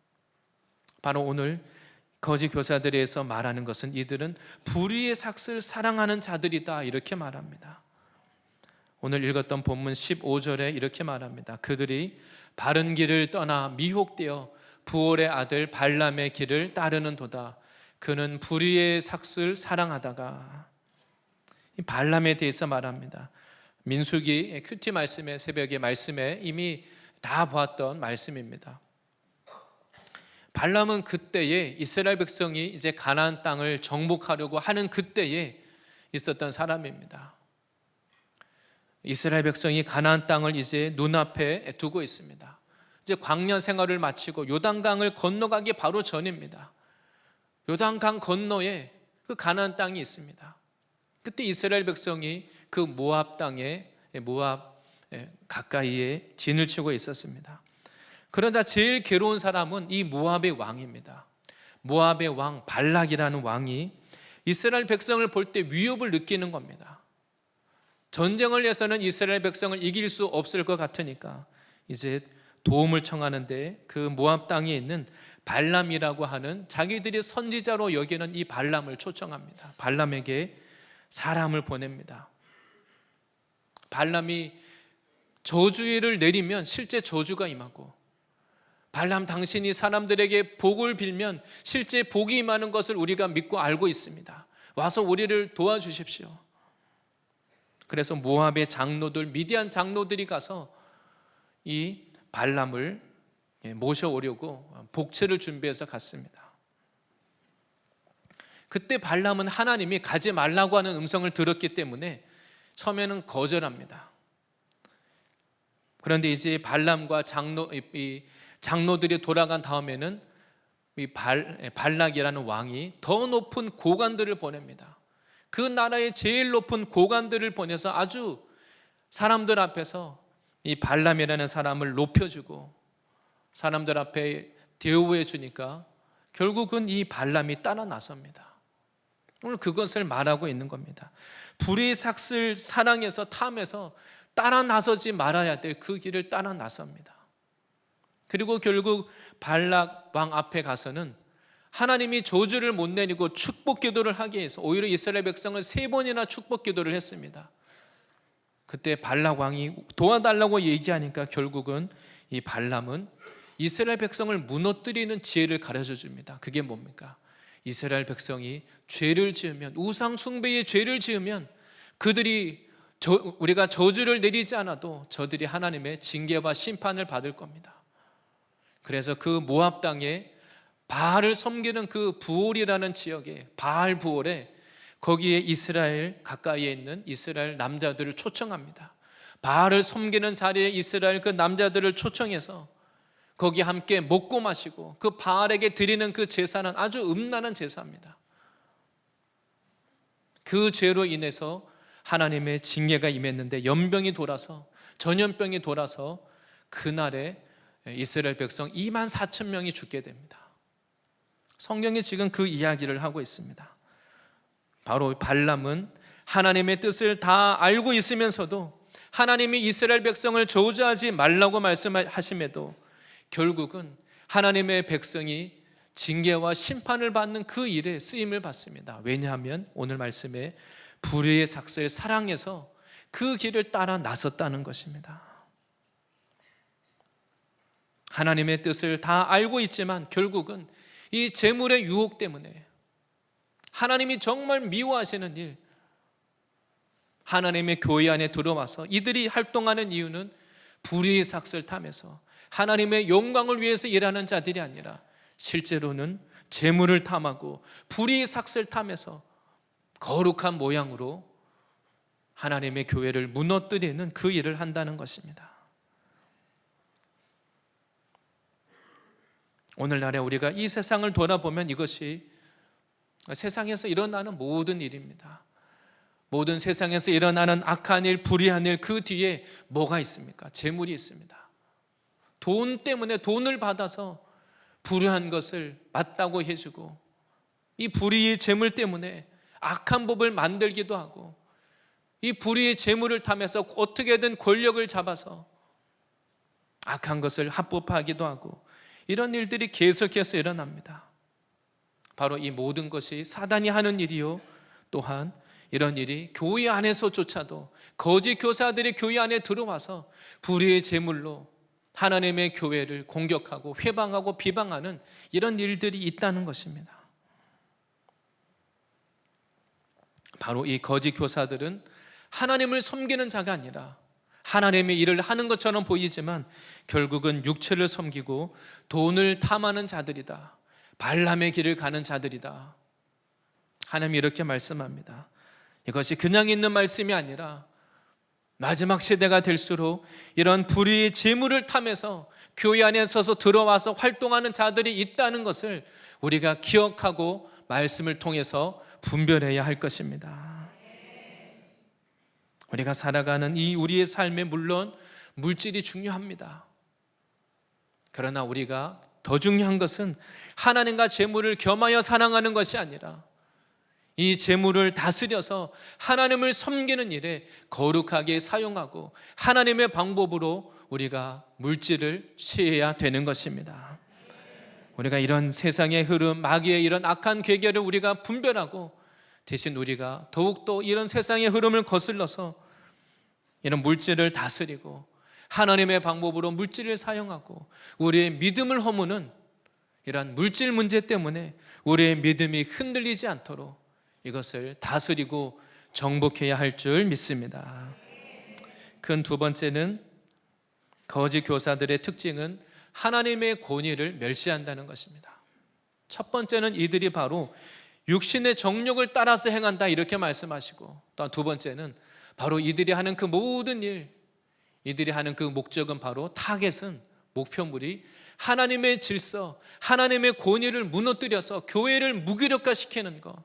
바로 오늘 거짓 교사들에서 말하는 것은 이들은 불의의 삭을 사랑하는 자들이다, 이렇게 말합니다. 오늘 읽었던 본문 15절에 이렇게 말합니다. 그들이 바른 길을 떠나 미혹되어 부올의 아들 발람의 길을 따르는 도다. 그는 불의의 삭을 사랑하다가, 이 발람에 대해서 말합니다. 민수기 큐티 말씀에, 새벽의 말씀에 이미 다 보았던 말씀입니다. 발람은 그때에 이스라엘 백성이 이제 가나안 땅을 정복하려고 하는 그때에 있었던 사람입니다. 이스라엘 백성이 가나안 땅을 이제 눈앞에 두고 있습니다. 이제 광야 생활을 마치고 요단강을 건너가기 바로 전입니다. 요단강 건너에 그 가나안 땅이 있습니다. 그때 이스라엘 백성이 그 모압 땅에, 모압 가까이에 진을 치고 있었습니다. 그러자 제일 괴로운 사람은 이 모압의 왕입니다. 모압의 왕 발락이라는 왕이 이스라엘 백성을 볼 때 위협을 느끼는 겁니다. 전쟁을 해서는 이스라엘 백성을 이길 수 없을 것 같으니까 이제 도움을 청하는데, 그 모압 땅에 있는 발람이라고 하는 자기들이 선지자로 여기는 이 발람을 초청합니다. 발람에게 사람을 보냅니다. 발람이 저주를 내리면 실제 저주가 임하고, 발람 당신이 사람들에게 복을 빌면 실제 복이 임하는 것을 우리가 믿고 알고 있습니다. 와서 우리를 도와주십시오. 그래서 모압의 장로들, 미디안 장로들이 가서 이 발람을 모셔오려고 복채를 준비해서 갔습니다. 그때 발람은 하나님이 가지 말라고 하는 음성을 들었기 때문에 처음에는 거절합니다. 그런데 이제 발람과 장로들이 돌아간 다음에는 이 발락이라는 왕이 더 높은 고관들을 보냅니다. 그 나라의 제일 높은 고관들을 보내서 아주 사람들 앞에서 이 발람이라는 사람을 높여주고 사람들 앞에 대우해 주니까 결국은 이 발람이 따라 나섭니다. 오늘 그것을 말하고 있는 겁니다. 불의의 삭을 사랑해서 탐해서 따라 나서지 말아야 될 그 길을 따라 나섭니다. 그리고 결국 발락 왕 앞에 가서는 하나님이 저주를 못 내리고 축복 기도를 하게 해서 오히려 이스라엘 백성을 3번이나 축복 기도를 했습니다. 그때 발락 왕이 도와달라고 얘기하니까 결국은 이 발람은 이스라엘 백성을 무너뜨리는 지혜를 가르쳐 줍니다. 그게 뭡니까? 이스라엘 백성이 죄를 지으면, 우상 숭배의 죄를 지으면 우리가 저주를 내리지 않아도 저들이 하나님의 징계와 심판을 받을 겁니다. 그래서 그 모압 땅에 바알을 섬기는 그 부올이라는 지역에, 바알 부올에, 거기에 이스라엘 가까이에 있는 이스라엘 남자들을 초청합니다. 바알을 섬기는 자리에 이스라엘 그 남자들을 초청해서 거기 함께 먹고 마시고, 그 바알에게 드리는 그 제사는 아주 음란한 제사입니다. 그 죄로 인해서 하나님의 징계가 임했는데 연병이 돌아서, 전염병이 돌아서 그날에 이스라엘 백성 24,000명이 죽게 됩니다. 성경이 지금 그 이야기를 하고 있습니다. 바로 발람은 하나님의 뜻을 다 알고 있으면서도 하나님이 이스라엘 백성을 저주하지 말라고 말씀하심에도 결국은 하나님의 백성이 징계와 심판을 받는 그 일에 쓰임을 받습니다. 왜냐하면 오늘 말씀에 불의의 삭슬 사랑해서 그 길을 따라 나섰다는 것입니다. 하나님의 뜻을 다 알고 있지만 결국은 이 재물의 유혹 때문에 하나님이 정말 미워하시는 일, 하나님의 교회 안에 들어와서 이들이 활동하는 이유는 불의의 삭슬 탐해서 하나님의 영광을 위해서 일하는 자들이 아니라 실제로는 재물을 탐하고 불의의 삭슬 탐해서 거룩한 모양으로 하나님의 교회를 무너뜨리는 그 일을 한다는 것입니다. 오늘날에 우리가 이 세상을 돌아보면 이것이 세상에서 일어나는 모든 일입니다. 모든 세상에서 일어나는 악한 일, 불의한 일, 그 뒤에 뭐가 있습니까? 재물이 있습니다. 돈 때문에 돈을 받아서 불의한 것을 맞다고 해주고, 이 불의의 재물 때문에 악한 법을 만들기도 하고, 이 불의의 재물을 탐해서 어떻게든 권력을 잡아서 악한 것을 합법화하기도 하고, 이런 일들이 계속해서 일어납니다. 바로 이 모든 것이 사단이 하는 일이요, 또한 이런 일이 교회 안에서조차도 거짓 교사들이 교회 안에 들어와서 불의의 제물로 하나님의 교회를 공격하고 회방하고 비방하는 이런 일들이 있다는 것입니다. 바로 이 거짓 교사들은 하나님을 섬기는 자가 아니라 하나님의 일을 하는 것처럼 보이지만 결국은 육체를 섬기고 돈을 탐하는 자들이다. 발람의 길을 가는 자들이다. 하나님이 이렇게 말씀합니다. 이것이 그냥 있는 말씀이 아니라 마지막 시대가 될수록 이런 불의의 재물을 탐해서 교회 안에 서서 들어와서 활동하는 자들이 있다는 것을 우리가 기억하고 말씀을 통해서 분별해야 할 것입니다. 우리가 살아가는 이 우리의 삶에 물론 물질이 중요합니다. 그러나 우리가 더 중요한 것은 하나님과 재물을 겸하여 사랑하는 것이 아니라 이 재물을 다스려서 하나님을 섬기는 일에 거룩하게 사용하고 하나님의 방법으로 우리가 물질을 취해야 되는 것입니다. 우리가 이런 세상의 흐름, 마귀의 이런 악한 괴계를 우리가 분별하고 대신 우리가 더욱더 이런 세상의 흐름을 거슬러서 이런 물질을 다스리고 하나님의 방법으로 물질을 사용하고 우리의 믿음을 허무는 이런 물질 문제 때문에 우리의 믿음이 흔들리지 않도록 이것을 다스리고 정복해야 할 줄 믿습니다. 큰 두 번째는 거짓 교사들의 특징은 하나님의 권위를 멸시한다는 것입니다. 첫 번째는 이들이 바로 육신의 정욕을 따라서 행한다 이렇게 말씀하시고, 또 두 번째는 바로 이들이 하는 그 모든 일, 이들이 하는 그 목적은 바로 타겟은 목표물이 하나님의 질서, 하나님의 권위를 무너뜨려서 교회를 무기력화시키는 것.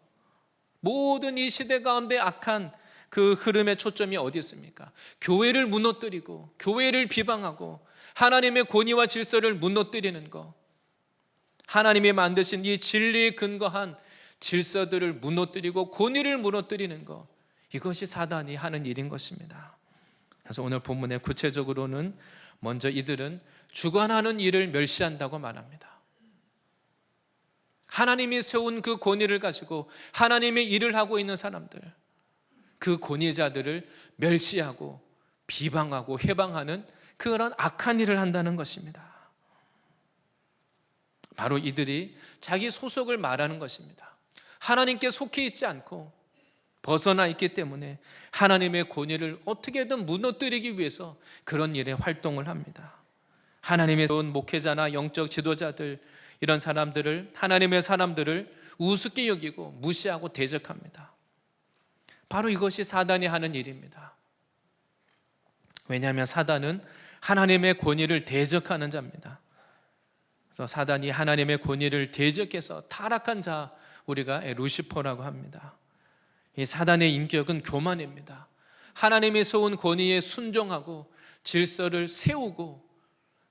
모든 이 시대 가운데 악한 그 흐름의 초점이 어디 있습니까? 교회를 무너뜨리고 교회를 비방하고 하나님의 권위와 질서를 무너뜨리는 것, 하나님이 만드신 이 진리에 근거한 질서들을 무너뜨리고 권위를 무너뜨리는 것, 이것이 사단이 하는 일인 것입니다. 그래서 오늘 본문에 구체적으로는 먼저 이들은 주관하는 일을 멸시한다고 말합니다. 하나님이 세운 그 권위를 가지고 하나님의 일을 하고 있는 사람들, 그 권위자들을 멸시하고 비방하고 해방하는 그런 악한 일을 한다는 것입니다. 바로 이들이 자기 소속을 말하는 것입니다. 하나님께 속해 있지 않고 벗어나 있기 때문에 하나님의 권위를 어떻게든 무너뜨리기 위해서 그런 일에 활동을 합니다. 하나님의 좋은 목회자나 영적 지도자들, 이런 사람들을, 하나님의 사람들을 우습게 여기고 무시하고 대적합니다. 바로 이것이 사단이 하는 일입니다. 왜냐하면 사단은 하나님의 권위를 대적하는 자입니다. 그래서 사단이 하나님의 권위를 대적해서 타락한 자, 우리가 루시퍼라고 합니다. 이 사단의 인격은 교만입니다. 하나님의 세운 권위에 순종하고 질서를 세우고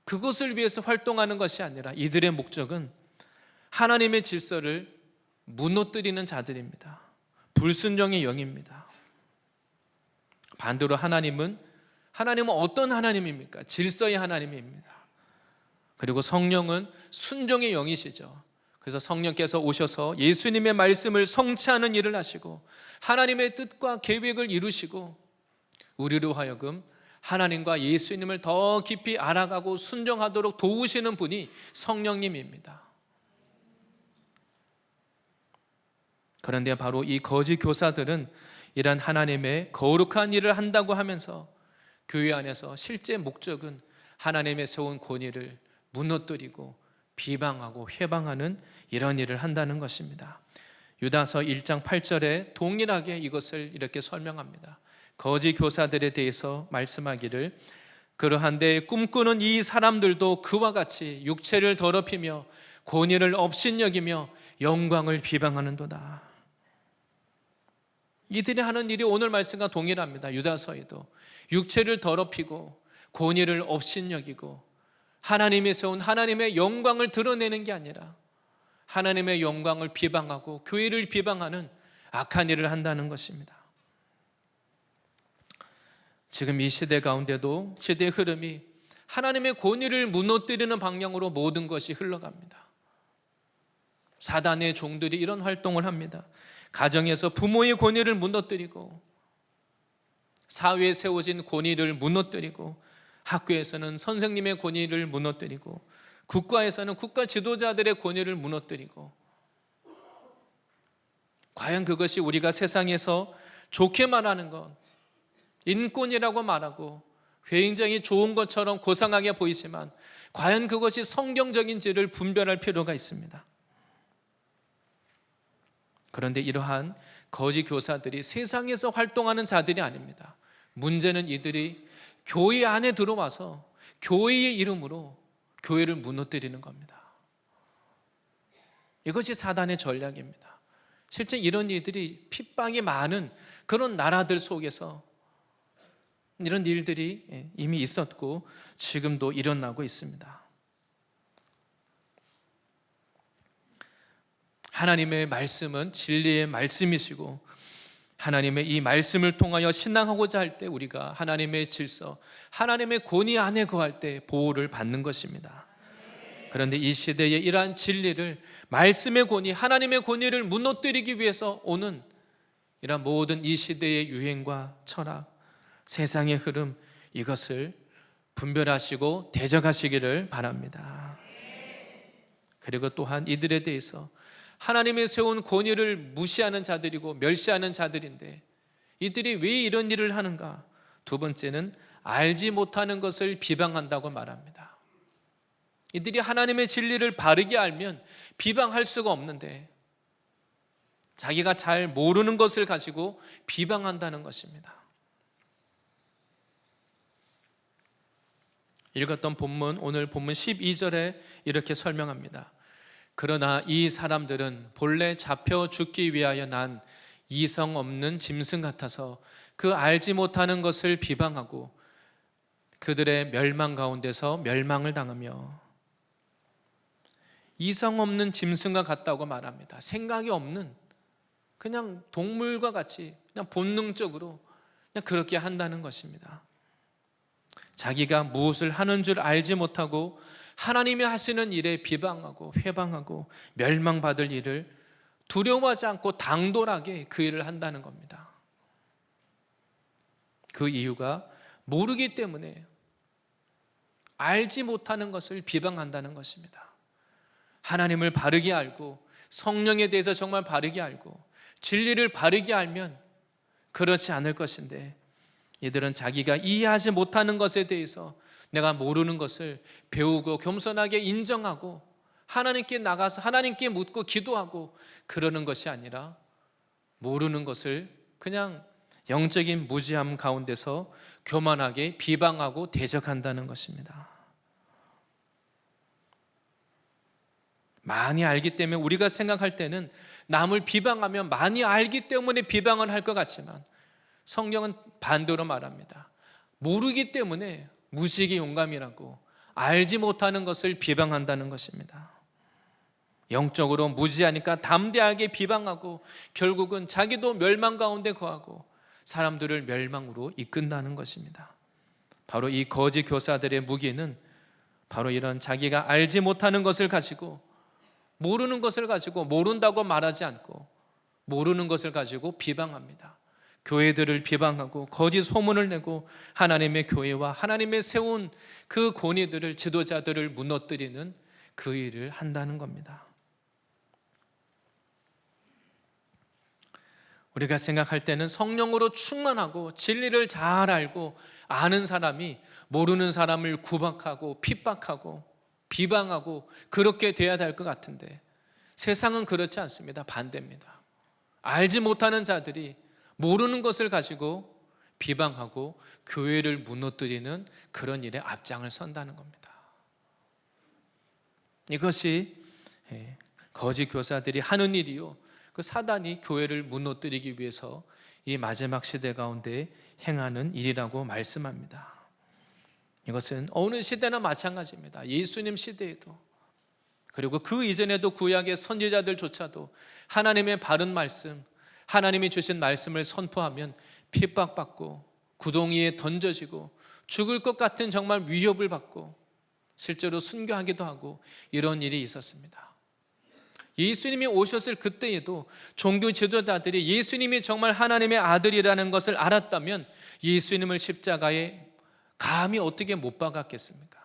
그것을 위해서 활동하는 것이 아니라 이들의 목적은 하나님의 질서를 무너뜨리는 자들입니다. 불순종의 영입니다. 반대로 하나님은 어떤 하나님입니까? 질서의 하나님입니다. 그리고 성령은 순종의 영이시죠. 그래서 성령께서 오셔서 예수님의 말씀을 성취하는 일을 하시고 하나님의 뜻과 계획을 이루시고 우리로 하여금 하나님과 예수님을 더 깊이 알아가고 순종하도록 도우시는 분이 성령님입니다. 그런데 바로 이 거짓 교사들은 이런 하나님의 거룩한 일을 한다고 하면서 교회 안에서 실제 목적은 하나님의 세운 권위를 무너뜨리고 비방하고 회방하는 이런 일을 한다는 것입니다. 유다서 1장 8절에 동일하게 이것을 이렇게 설명합니다. 거짓 교사들에 대해서 말씀하기를 그러한데 꿈꾸는 이 사람들도 그와 같이 육체를 더럽히며 권위를 업신여기며 영광을 비방하는도다. 이들이 하는 일이 오늘 말씀과 동일합니다. 유다서에도 육체를 더럽히고 권위를 업신여기고 하나님이 세운 하나님의 영광을 드러내는 게 아니라 하나님의 영광을 비방하고 교회를 비방하는 악한 일을 한다는 것입니다. 지금 이 시대 가운데도 시대의 흐름이 하나님의 권위를 무너뜨리는 방향으로 모든 것이 흘러갑니다. 사단의 종들이 이런 활동을 합니다. 가정에서 부모의 권위를 무너뜨리고 사회에 세워진 권위를 무너뜨리고 학교에서는 선생님의 권위를 무너뜨리고 국가에서는 국가 지도자들의 권위를 무너뜨리고 과연 그것이 우리가 세상에서 좋게 말하는 것 인권이라고 말하고 굉장히 좋은 것처럼 고상하게 보이지만 과연 그것이 성경적인지를 분별할 필요가 있습니다. 그런데 이러한 거짓 교사들이 세상에서 활동하는 자들이 아닙니다. 문제는 이들이 교회 안에 들어와서 교회의 이름으로 교회를 무너뜨리는 겁니다. 이것이 사단의 전략입니다. 실제 이런 이들이 핍박이 많은 그런 나라들 속에서 이런 일들이 이미 있었고 지금도 일어나고 있습니다. 하나님의 말씀은 진리의 말씀이시고 하나님의 이 말씀을 통하여 신앙하고자 할 때 우리가 하나님의 질서, 하나님의 권위 안에 거할 때 보호를 받는 것입니다. 그런데 이 시대에 이러한 진리를 말씀의 권위, 하나님의 권위를 무너뜨리기 위해서 오는 이러한 모든 이 시대의 유행과 철학, 세상의 흐름 이것을 분별하시고 대적하시기를 바랍니다. 그리고 또한 이들에 대해서 하나님이 세운 권위를 무시하는 자들이고 멸시하는 자들인데 이들이 왜 이런 일을 하는가? 두 번째는 알지 못하는 것을 비방한다고 말합니다. 이들이 하나님의 진리를 바르게 알면 비방할 수가 없는데 자기가 잘 모르는 것을 가지고 비방한다는 것입니다. 읽었던 본문, 오늘 본문 12절에 이렇게 설명합니다. 그러나 이 사람들은 본래 잡혀 죽기 위하여 난 이성 없는 짐승 같아서 그 알지 못하는 것을 비방하고 그들의 멸망 가운데서 멸망을 당하며 이성 없는 짐승과 같다고 말합니다. 생각이 없는 그냥 동물과 같이 그냥 본능적으로 그냥 그렇게 한다는 것입니다. 자기가 무엇을 하는 줄 알지 못하고 하나님이 하시는 일에 비방하고 회방하고 멸망받을 일을 두려워하지 않고 당돌하게 그 일을 한다는 겁니다. 그 이유가 모르기 때문에 알지 못하는 것을 비방한다는 것입니다. 하나님을 바르게 알고 성령에 대해서 정말 바르게 알고 진리를 바르게 알면 그렇지 않을 것인데 이들은 자기가 이해하지 못하는 것에 대해서 내가 모르는 것을 배우고 겸손하게 인정하고 하나님께 나가서 하나님께 묻고 기도하고 그러는 것이 아니라 모르는 것을 그냥 영적인 무지함 가운데서 교만하게 비방하고 대적한다는 것입니다. 많이 알기 때문에 우리가 생각할 때는 남을 비방하면 많이 알기 때문에 비방을 할 것 같지만 성경은 반대로 말합니다. 모르기 때문에 무식이 용감이라고 알지 못하는 것을 비방한다는 것입니다. 영적으로 무지하니까 담대하게 비방하고 결국은 자기도 멸망 가운데 거하고 사람들을 멸망으로 이끈다는 것입니다. 바로 이 거짓 교사들의 무기는 바로 이런 자기가 알지 못하는 것을 가지고, 모르는 것을 가지고 모른다고 말하지 않고 모르는 것을 가지고 비방합니다. 교회들을 비방하고 거짓 소문을 내고 하나님의 교회와 하나님의 세운 그 권위들을, 지도자들을 무너뜨리는 그 일을 한다는 겁니다. 우리가 생각할 때는 성령으로 충만하고 진리를 잘 알고 아는 사람이 모르는 사람을 구박하고 핍박하고 비방하고 그렇게 돼야 될 것 같은데 세상은 그렇지 않습니다. 반대입니다. 알지 못하는 자들이 모르는 것을 가지고 비방하고 교회를 무너뜨리는 그런 일에 앞장을 선다는 겁니다. 이것이 거짓 교사들이 하는 일이요, 그 사단이 교회를 무너뜨리기 위해서 이 마지막 시대 가운데 행하는 일이라고 말씀합니다. 이것은 어느 시대나 마찬가지입니다. 예수님 시대에도, 그리고 그 이전에도 구약의 선지자들조차도 하나님의 바른 말씀, 하나님이 주신 말씀을 선포하면 핍박받고 구덩이에 던져지고 죽을 것 같은 정말 위협을 받고 실제로 순교하기도 하고 이런 일이 있었습니다. 예수님이 오셨을 그때에도 종교 지도자들이 예수님이 정말 하나님의 아들이라는 것을 알았다면 예수님을 십자가에 감히 어떻게 못 박았겠습니까?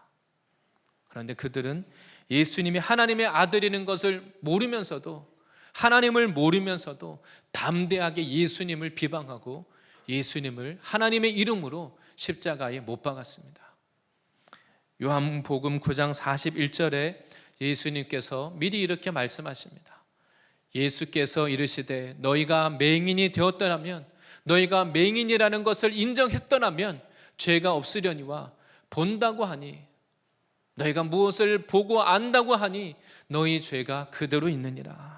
그런데 그들은 예수님이 하나님의 아들이라는 것을 모르면서도, 하나님을 모르면서도 담대하게 예수님을 비방하고 예수님을 하나님의 이름으로 십자가에 못 박았습니다. 요한복음 9장 41절에 예수님께서 미리 이렇게 말씀하십니다. 예수께서 이르시되 너희가 맹인이 되었더라면, 너희가 맹인이라는 것을 인정했더라면 죄가 없으려니와 본다고 하니, 너희가 무엇을 보고 안다고 하니 너희 죄가 그대로 있느니라.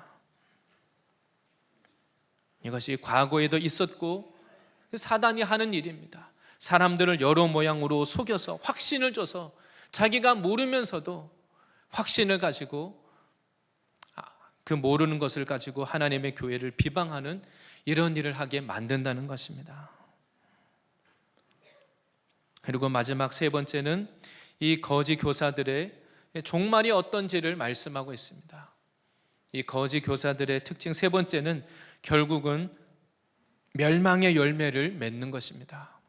이것이 과거에도 있었고 사단이 하는 일입니다. 사람들을 여러 모양으로 속여서 확신을 줘서 자기가 모르면서도 확신을 가지고 그 모르는 것을 가지고 하나님의 교회를 비방하는 이런 일을 하게 만든다는 것입니다. 그리고 마지막 세 번째는 이 거짓 교사들의 종말이 어떤지를 말씀하고 있습니다. 이 거짓 교사들의 특징 세 번째는 결국은 멸망의 열매를 맺는 것입니다.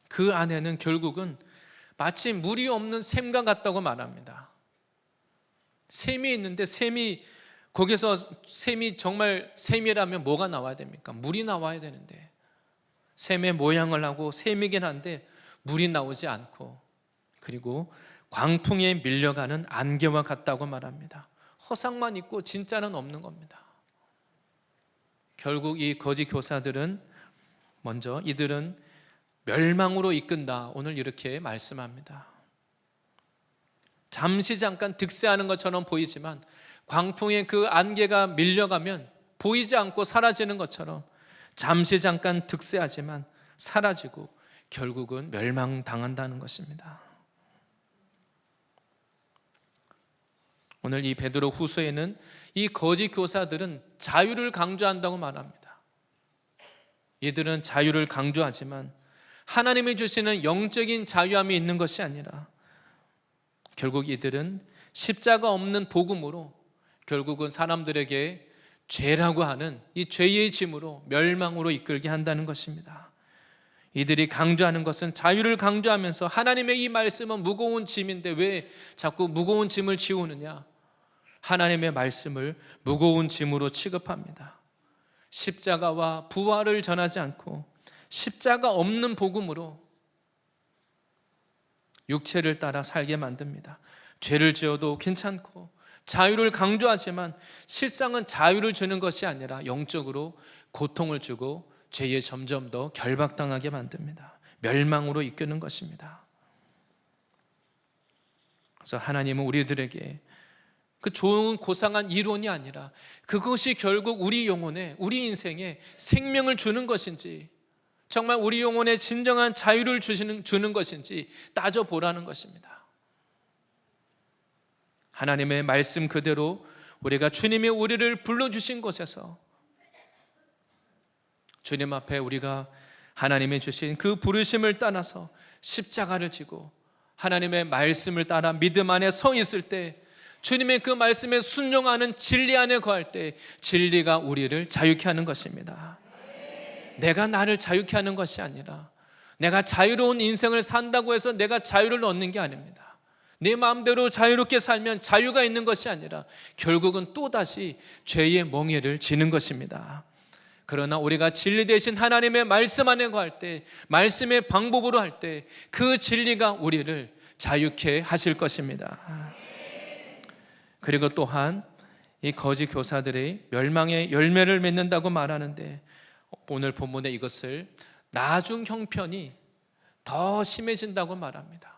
그 안에는 결국은 마치 물이 없는 샘과 같다고 말합니다. 샘이 있는데 거기서 샘이 정말 샘이라면 뭐가 나와야 됩니까? 물이 나와야 되는데 샘의 모양을 하고 샘이긴 한데 물이 나오지 않고, 그리고 광풍에 밀려가는 안개와 같다고 말합니다. 허상만 있고 진짜는 없는 겁니다. 결국 이 거짓 교사들은 먼저 이들은 멸망으로 이끈다, 오늘 이렇게 말씀합니다. 잠시 잠깐 득세하는 것처럼 보이지만 광풍에 그 안개가 밀려가면 보이지 않고 사라지는 것처럼 잠시 잠깐 득세하지만 사라지고 결국은 멸망당한다는 것입니다. 오늘 이 베드로 후서에는 이 거짓 교사들은 자유를 강조한다고 말합니다. 이들은 자유를 강조하지만 하나님이 주시는 영적인 자유함이 있는 것이 아니라 결국 이들은 십자가 없는 복음으로 결국은 사람들에게 죄라고 하는 이 죄의 짐으로 멸망으로 이끌게 한다는 것입니다. 이들이 강조하는 것은 자유를 강조하면서 하나님의 이 말씀은 무거운 짐인데 왜 자꾸 무거운 짐을 지우느냐, 하나님의 말씀을 무거운 짐으로 취급합니다. 십자가와 부활을 전하지 않고 십자가 없는 복음으로 육체를 따라 살게 만듭니다. 죄를 지어도 괜찮고 자유를 강조하지만 실상은 자유를 주는 것이 아니라 영적으로 고통을 주고 죄에 점점 더 결박당하게 만듭니다. 멸망으로 이끄는 것입니다. 그래서 하나님은 우리들에게 그 좋은 고상한 이론이 아니라 그것이 결국 우리 영혼에, 우리 인생에 생명을 주는 것인지, 정말 우리 영혼에 진정한 자유를 주는 것인지 따져보라는 것입니다. 하나님의 말씀 그대로 우리가 주님이 우리를 불러주신 곳에서 주님 앞에 우리가 하나님이 주신 그 부르심을 따라서 십자가를 지고 하나님의 말씀을 따라 믿음 안에 서 있을 때, 주님의 그 말씀에 순종하는 진리 안에 거할 때 진리가 우리를 자유케 하는 것입니다. 내가 나를 자유케 하는 것이 아니라, 내가 자유로운 인생을 산다고 해서 내가 자유를 얻는 게 아닙니다. 내 마음대로 자유롭게 살면 자유가 있는 것이 아니라 결국은 또다시 죄의 멍에를 지는 것입니다. 그러나 우리가 진리 되신 하나님의 말씀 안에 거할 때, 말씀의 방법으로 할 때 그 진리가 우리를 자유케 하실 것입니다. 그리고 또한 이 거짓 교사들이 멸망의 열매를 맺는다고 말하는데, 오늘 본문에 이것을 나중 형편이 더 심해진다고 말합니다.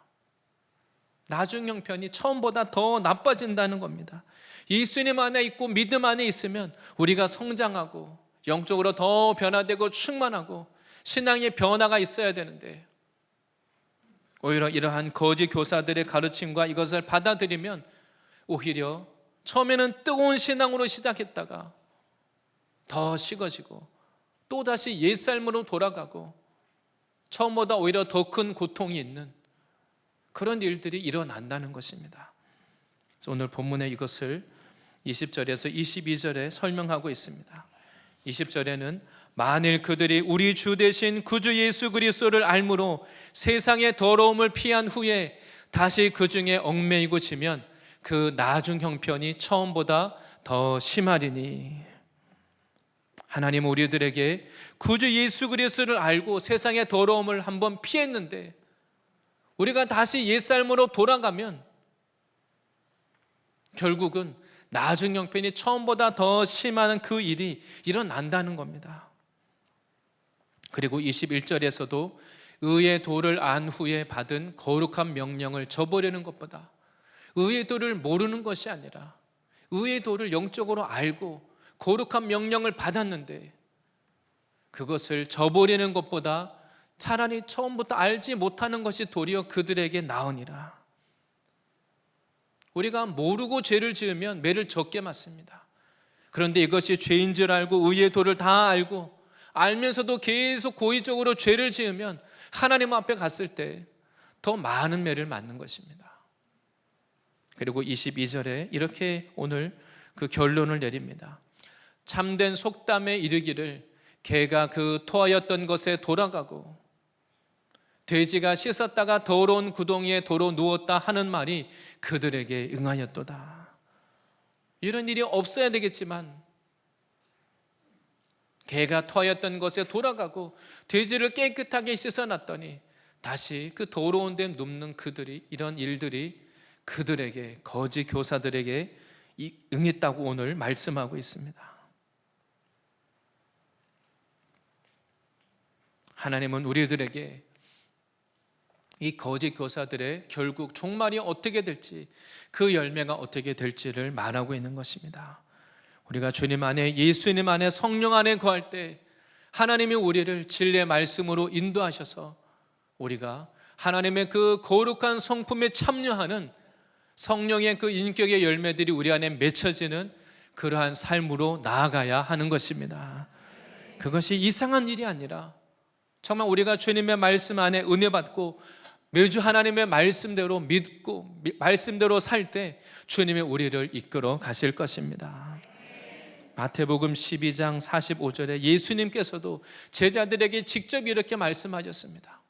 나중 형편이 처음보다 더 나빠진다는 겁니다. 예수님 안에 있고 믿음 안에 있으면 우리가 성장하고 영적으로 더 변화되고 충만하고 신앙의 변화가 있어야 되는데, 오히려 이러한 거짓 교사들의 가르침과 이것을 받아들이면 오히려 처음에는 뜨거운 신앙으로 시작했다가 더 식어지고 또다시 옛삶으로 돌아가고 처음보다 오히려 더 큰 고통이 있는 그런 일들이 일어난다는 것입니다. 오늘 본문에 이것을 20절에서 22절에 설명하고 있습니다. 20절에는 만일 그들이 우리 주 되신 구주 예수 그리스도를 알므로 세상의 더러움을 피한 후에 다시 그 중에 얽매이고 지면 그 나중 형편이 처음보다 더 심하리니. 하나님 우리들에게 구주 예수 그리스도를 알고 세상의 더러움을 한번 피했는데 우리가 다시 옛삶으로 돌아가면 결국은 나중 형편이 처음보다 더 심한 그 일이 일어난다는 겁니다. 그리고 21절에서도 의의 도를 안 후에 받은 거룩한 명령을 저버리는 것보다 의의 도를 모르는 것이 아니라 의의 도를 영적으로 알고 거룩한 명령을 받았는데 그것을 저버리는 것보다 차라리 처음부터 알지 못하는 것이 도리어 그들에게 나으니라. 우리가 모르고 죄를 지으면 매를 적게 맞습니다. 그런데 이것이 죄인 줄 알고 의의 도를 다 알고 알면서도 계속 고의적으로 죄를 지으면 하나님 앞에 갔을 때 더 많은 매를 맞는 것입니다. 그리고 22절에 이렇게 오늘 그 결론을 내립니다. 참된 속담에 이르기를 개가 그 토하였던 것에 돌아가고 돼지가 씻었다가 더러운 구덩이에 도로 누웠다 하는 말이 그들에게 응하였도다. 이런 일이 없어야 되겠지만 개가 토하였던 것에 돌아가고 돼지를 깨끗하게 씻어놨더니 다시 그 더러운 데 눕는 그들이, 이런 일들이 그들에게, 거짓 교사들에게 응했다고 오늘 말씀하고 있습니다. 하나님은 우리들에게 이 거짓 교사들의 결국 종말이 어떻게 될지, 그 열매가 어떻게 될지를 말하고 있는 것입니다. 우리가 주님 안에, 예수님 안에, 성령 안에 거할 때 하나님이 우리를 진리의 말씀으로 인도하셔서 우리가 하나님의 그 거룩한 성품에 참여하는 성령의 그 인격의 열매들이 우리 안에 맺혀지는 그러한 삶으로 나아가야 하는 것입니다. 그것이 이상한 일이 아니라 정말 우리가 주님의 말씀 안에 은혜 받고 매주 하나님의 말씀대로 믿고 말씀대로 살 때 주님이 우리를 이끌어 가실 것입니다. 마태복음 12장 45절에 예수님께서도 제자들에게 직접 이렇게 말씀하셨습니다.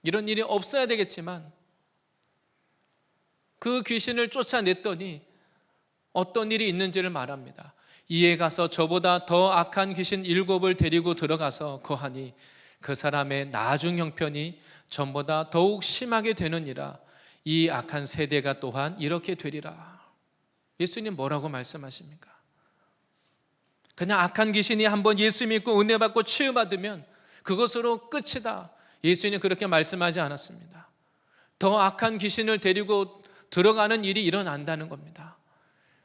이런 일이 없어야 되겠지만 그 귀신을 쫓아냈더니 어떤 일이 있는지를 말합니다. 이에 가서 저보다 더 악한 귀신 7을 데리고 들어가서 거하니 그 사람의 나중 형편이 전보다 더욱 심하게 되느니라. 이 악한 세대가 또한 이렇게 되리라. 예수님 뭐라고 말씀하십니까? 그냥 악한 귀신이 한번 예수 믿고 은혜 받고 치유받으면 그것으로 끝이다. 예수님 그렇게 말씀하지 않았습니다. 더 악한 귀신을 데리고 들어가는 일이 일어난다는 겁니다.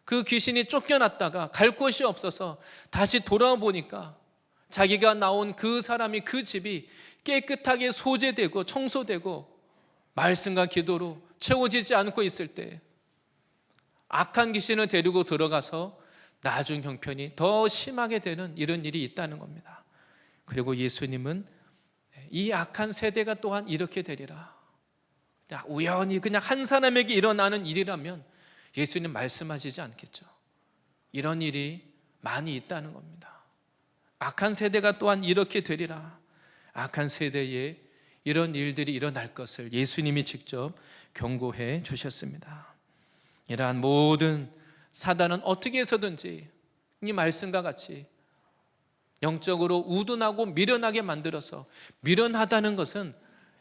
그 귀신이 쫓겨났다가 갈 곳이 없어서 다시 돌아와 보니까 자기가 나온 그 사람이, 그 집이 깨끗하게 소재되고 청소되고 말씀과 기도로 채워지지 않고 있을 때 악한 귀신을 데리고 들어가서 나중 형편이 더 심하게 되는 이런 일이 있다는 겁니다. 그리고 예수님은 이 악한 세대가 또한 이렇게 되리라, 우연히 그냥 한 사람에게 일어나는 일이라면 예수님 말씀하시지 않겠죠. 이런 일이 많이 있다는 겁니다. 악한 세대가 또한 이렇게 되리라, 악한 세대에 이런 일들이 일어날 것을 예수님이 직접 경고해 주셨습니다. 이러한 모든 사단은 어떻게 해서든지 이 말씀과 같이 영적으로 우둔하고 미련하게 만들어서, 미련하다는 것은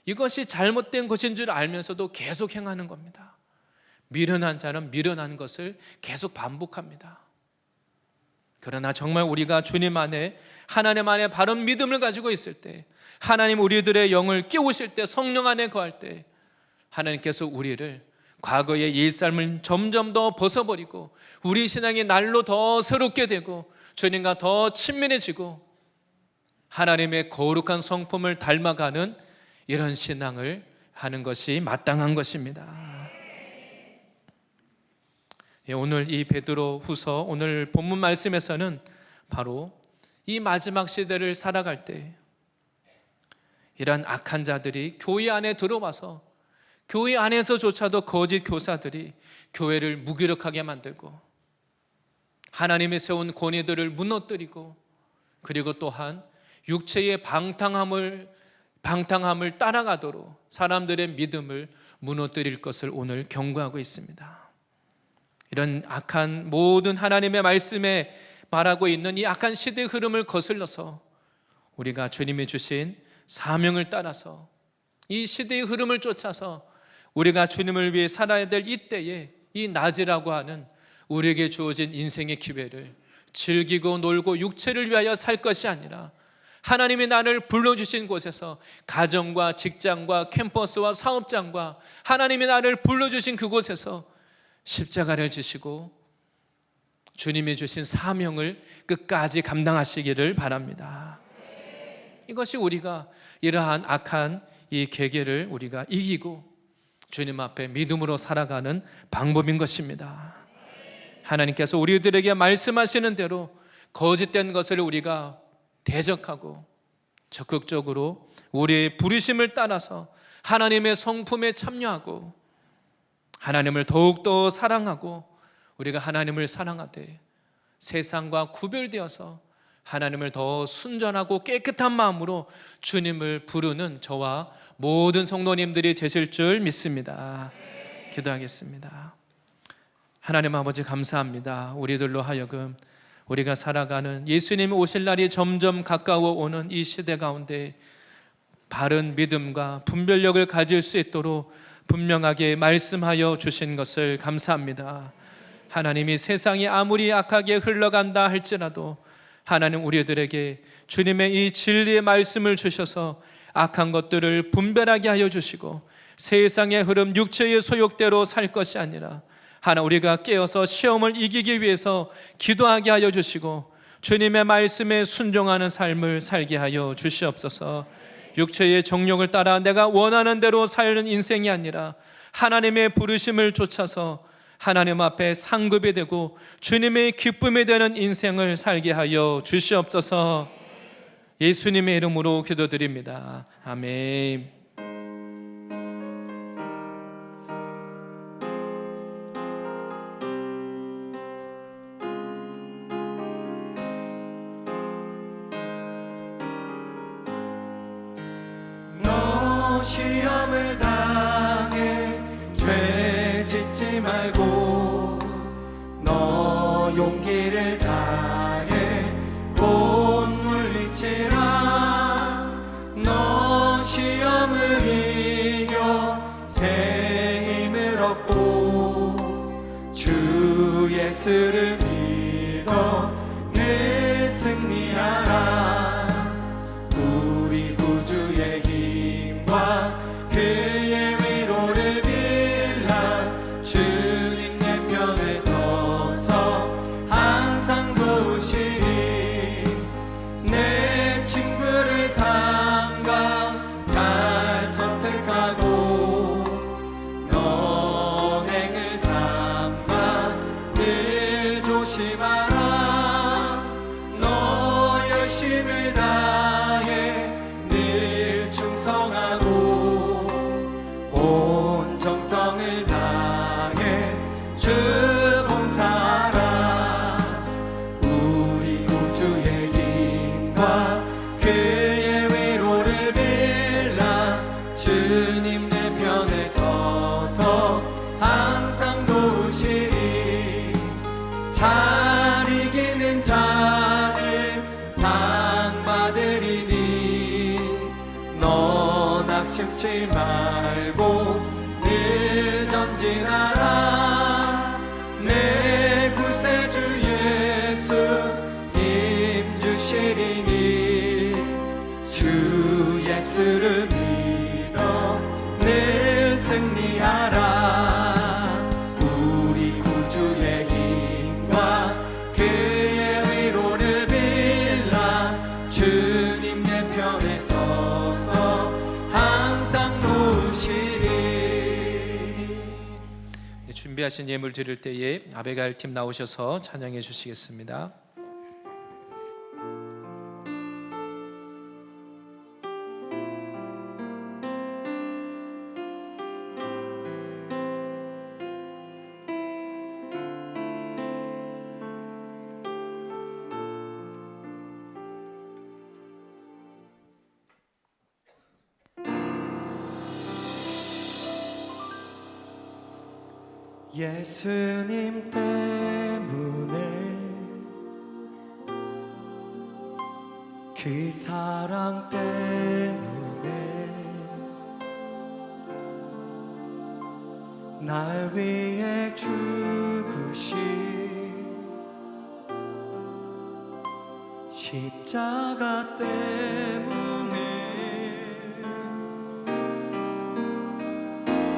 이것이 잘못된 것인 줄 알면서도 계속 행하는 겁니다. 미련한 자는 미련한 것을 계속 반복합니다. 그러나 정말 우리가 주님 안에, 하나님 안에 바른 믿음을 가지고 있을 때, 하나님 우리들의 영을 깨우실 때, 성령 안에 거할 때 하나님께서 우리를 과거의 옛삶을 점점 더 벗어버리고 우리 신앙이 날로 더 새롭게 되고 주님과 더 친밀해지고 하나님의 거룩한 성품을 닮아가는 이런 신앙을 하는 것이 마땅한 것입니다. 오늘 이 베드로 후서 오늘 본문 말씀에서는 바로 이 마지막 시대를 살아갈 때 이러한 악한 자들이 교회 안에 들어와서 교회 안에서조차도 거짓 교사들이 교회를 무기력하게 만들고 하나님이 세운 권위들을 무너뜨리고, 그리고 또한 육체의 방탕함을 따라가도록 사람들의 믿음을 무너뜨릴 것을 오늘 경고하고 있습니다. 이런 악한 모든 하나님의 말씀에 말하고 있는 이 악한 시대의 흐름을 거슬러서 우리가 주님이 주신 사명을 따라서 이 시대의 흐름을 쫓아서 우리가 주님을 위해 살아야 될 이때에 이 낮이라고 하는 우리에게 주어진 인생의 기회를 즐기고 놀고 육체를 위하여 살 것이 아니라 하나님이 나를 불러주신 곳에서, 가정과 직장과 캠퍼스와 사업장과 하나님이 나를 불러주신 그곳에서 십자가를 지시고 주님이 주신 사명을 끝까지 감당하시기를 바랍니다. 이것이 우리가 이러한 악한 이 계계를 우리가 이기고 주님 앞에 믿음으로 살아가는 방법인 것입니다. 하나님께서 우리들에게 말씀하시는 대로 거짓된 것을 우리가 대적하고 적극적으로 우리의 부르심을 따라서 하나님의 성품에 참여하고 하나님을 더욱더 사랑하고 우리가 하나님을 사랑하되 세상과 구별되어서 하나님을 더 순전하고 깨끗한 마음으로 주님을 부르는 저와 모든 성도님들이 되실 줄 믿습니다. 기도하겠습니다. 하나님 아버지, 감사합니다. 우리들로 하여금 우리가 살아가는 예수님이 오실 날이 점점 가까워 오는 이 시대 가운데 바른 믿음과 분별력을 가질 수 있도록 분명하게 말씀하여 주신 것을 감사합니다. 하나님이 세상이 아무리 악하게 흘러간다 할지라도 하나님 우리들에게 주님의 이 진리의 말씀을 주셔서 악한 것들을 분별하게 하여 주시고 세상의 흐름, 육체의 소욕대로 살 것이 아니라 하나 우리가 깨어서 시험을 이기기 위해서 기도하게 하여 주시고 주님의 말씀에 순종하는 삶을 살게 하여 주시옵소서. 육체의 정욕을 따라 내가 원하는 대로 사는 인생이 아니라 하나님의 부르심을 쫓아서 하나님 앞에 상급이 되고 주님의 기쁨이 되는 인생을 살게 하여 주시옵소서. 예수님의 이름으로 기도드립니다. 아멘. 너 시험을 당해 죄 짓지 말고 너 용기를 다해 곧 물리치라. 너 시험을 이겨 새 힘을 얻고 주 예수를 믿어 늘 승리하라. 우리 구주의 힘과 그의 위로를 빌라. 주님 내 편에 서서 항상 도우시리. 내 친구를 삼가 잘 선택하고 너행을 삼가 조심하라. 너 열심을 다해 늘 충성하고 온 정성을 다해 주 봉사하라. 우리 구주의 힘과 그의 위로를 빌라. 주님 내 편에 서서 항상 도우시리. 잘 이기는 자는 상 받으리니 너 낙심치 말고 늘 전진하라. 내 구세주 예수 힘 주시리니 주 예수를 믿어 늘 승리하라. 우리 구주의 힘과 그의 위로를 빌라. 주님 내 편에 서서 항상 도우시리. 준비하신 예물 드릴 때에 아베가일 팀 나오셔서 찬양해 주시겠습니다. 예수님 때문에 그 사랑 때문에 날 위해 죽으신 십자가 때문에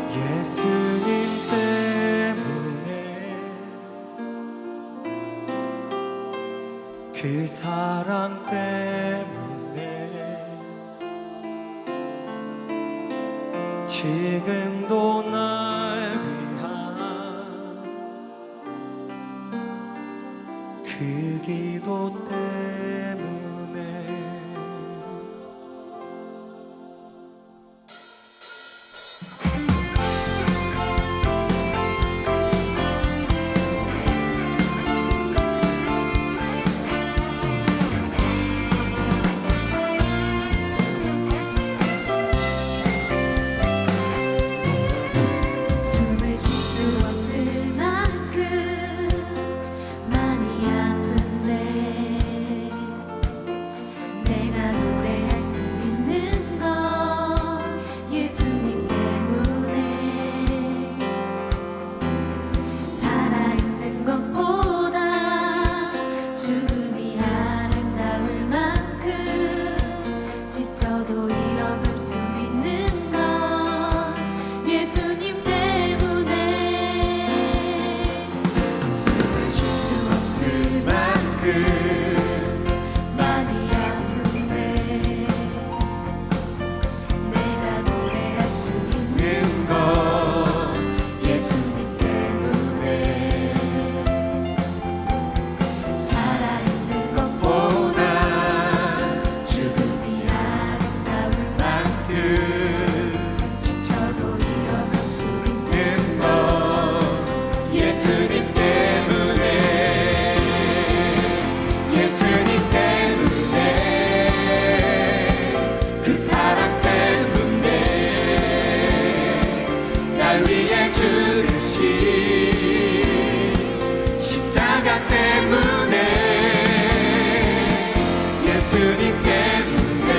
예수님 때문에 그 사랑 때문에 지금도 날 위한 그 기도 때문에 숨을 쉴 수 없을 만큼 많이 아픈데 내가 노래할 수 있는 건 예수님 때문에 살아있는 것보다 죽음이 아름다울 만큼 지쳐도 일어설 수 있는 건 예수님 때문에 숨을 쉴 수 없을 만큼 많이 아픈데 내가 노래할 수 있는 건 예수님 때문에 살아있는 것보다 죽음이 아름다울 만큼 지쳐도 일어설 수 있는 건 예수님 때문에 예수님 때문에 그 사랑 때문에 날 위해 죽으신 십자가 때문에 예수님 때문에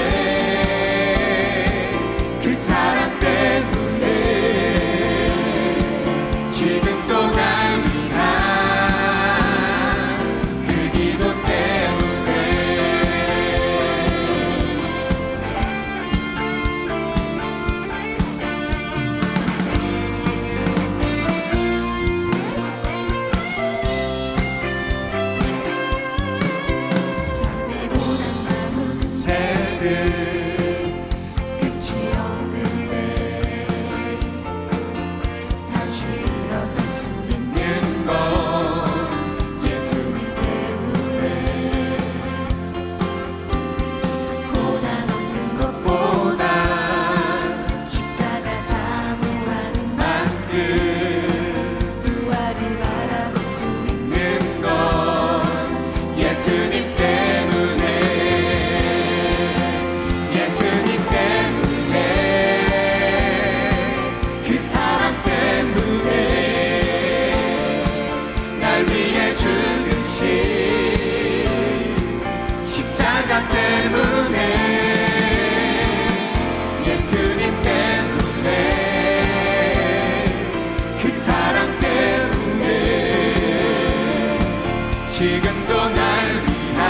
그 사랑 때문에 지금도 날 위한 그 기도 때문에 삶의 고난과 문제 지금도 날 위한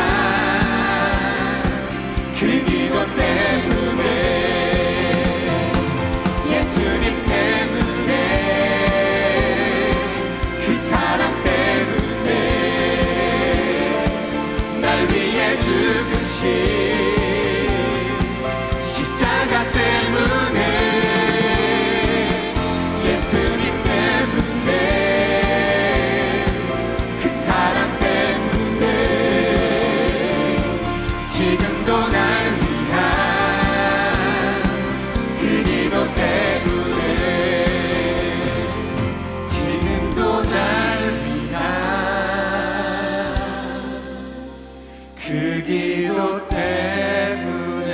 그 기도 때문에 예수님 때문에 그 사랑 때문에 날 위해 죽으신 십자가 때문에 예수님 때문에 그 사랑 때문에 지금도 날 위한 그 기도 때문에 지금도 날 위한 그 기도 때문에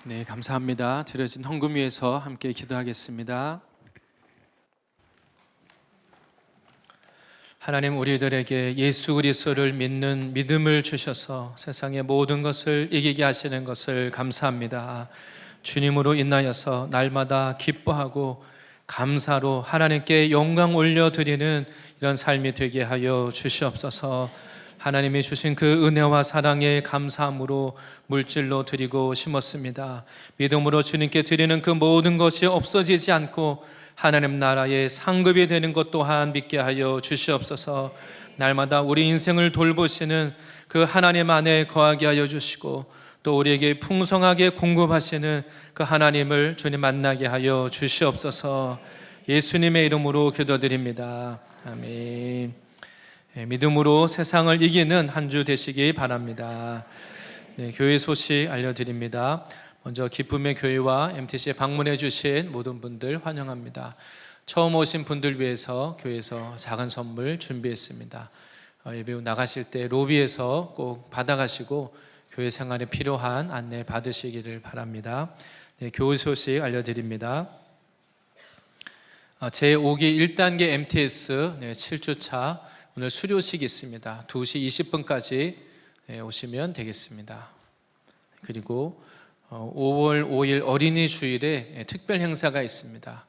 네, 감사합니다. 드려진 헌금 위에서 함께 기도하겠습니다. 하나님, 우리들에게 예수 그리스도를 믿는 믿음을 주셔서 세상의 모든 것을 이기게 하시는 것을 감사합니다. 주님으로 인하여서 날마다 기뻐하고 감사로 하나님께 영광 올려드리는 이런 삶이 되게 하여 주시옵소서. 하나님이 주신 그 은혜와 사랑에 감사함으로 물질로 드리고 심었습니다. 믿음으로 주님께 드리는 그 모든 것이 없어지지 않고 하나님 나라의 상급이 되는 것 또한 믿게 하여 주시옵소서. 날마다 우리 인생을 돌보시는 그 하나님 안에 거하게 하여 주시고 또 우리에게 풍성하게 공급하시는 그 하나님을 주님 만나게 하여 주시옵소서. 예수님의 이름으로 기도드립니다. 아멘. 믿음으로 세상을 이기는 한 주 되시기 바랍니다. 네, 교회 소식 알려드립니다. 먼저 기쁨의 교회와 MTC에 방문해 주신 모든 분들 환영합니다. 처음 오신 분들 위해서 교회에서 작은 선물 준비했습니다. 예배 후 나가실 때 로비에서 꼭 받아가시고 교회 생활에 필요한 안내 받으시기를 바랍니다. 네, 교회 소식 알려드립니다. 제5기 1단계 MTS 7주차 오늘 수료식이 있습니다. 2시 20분까지 오시면 되겠습니다. 그리고 5월 5일 어린이 주일에 특별 행사가 있습니다.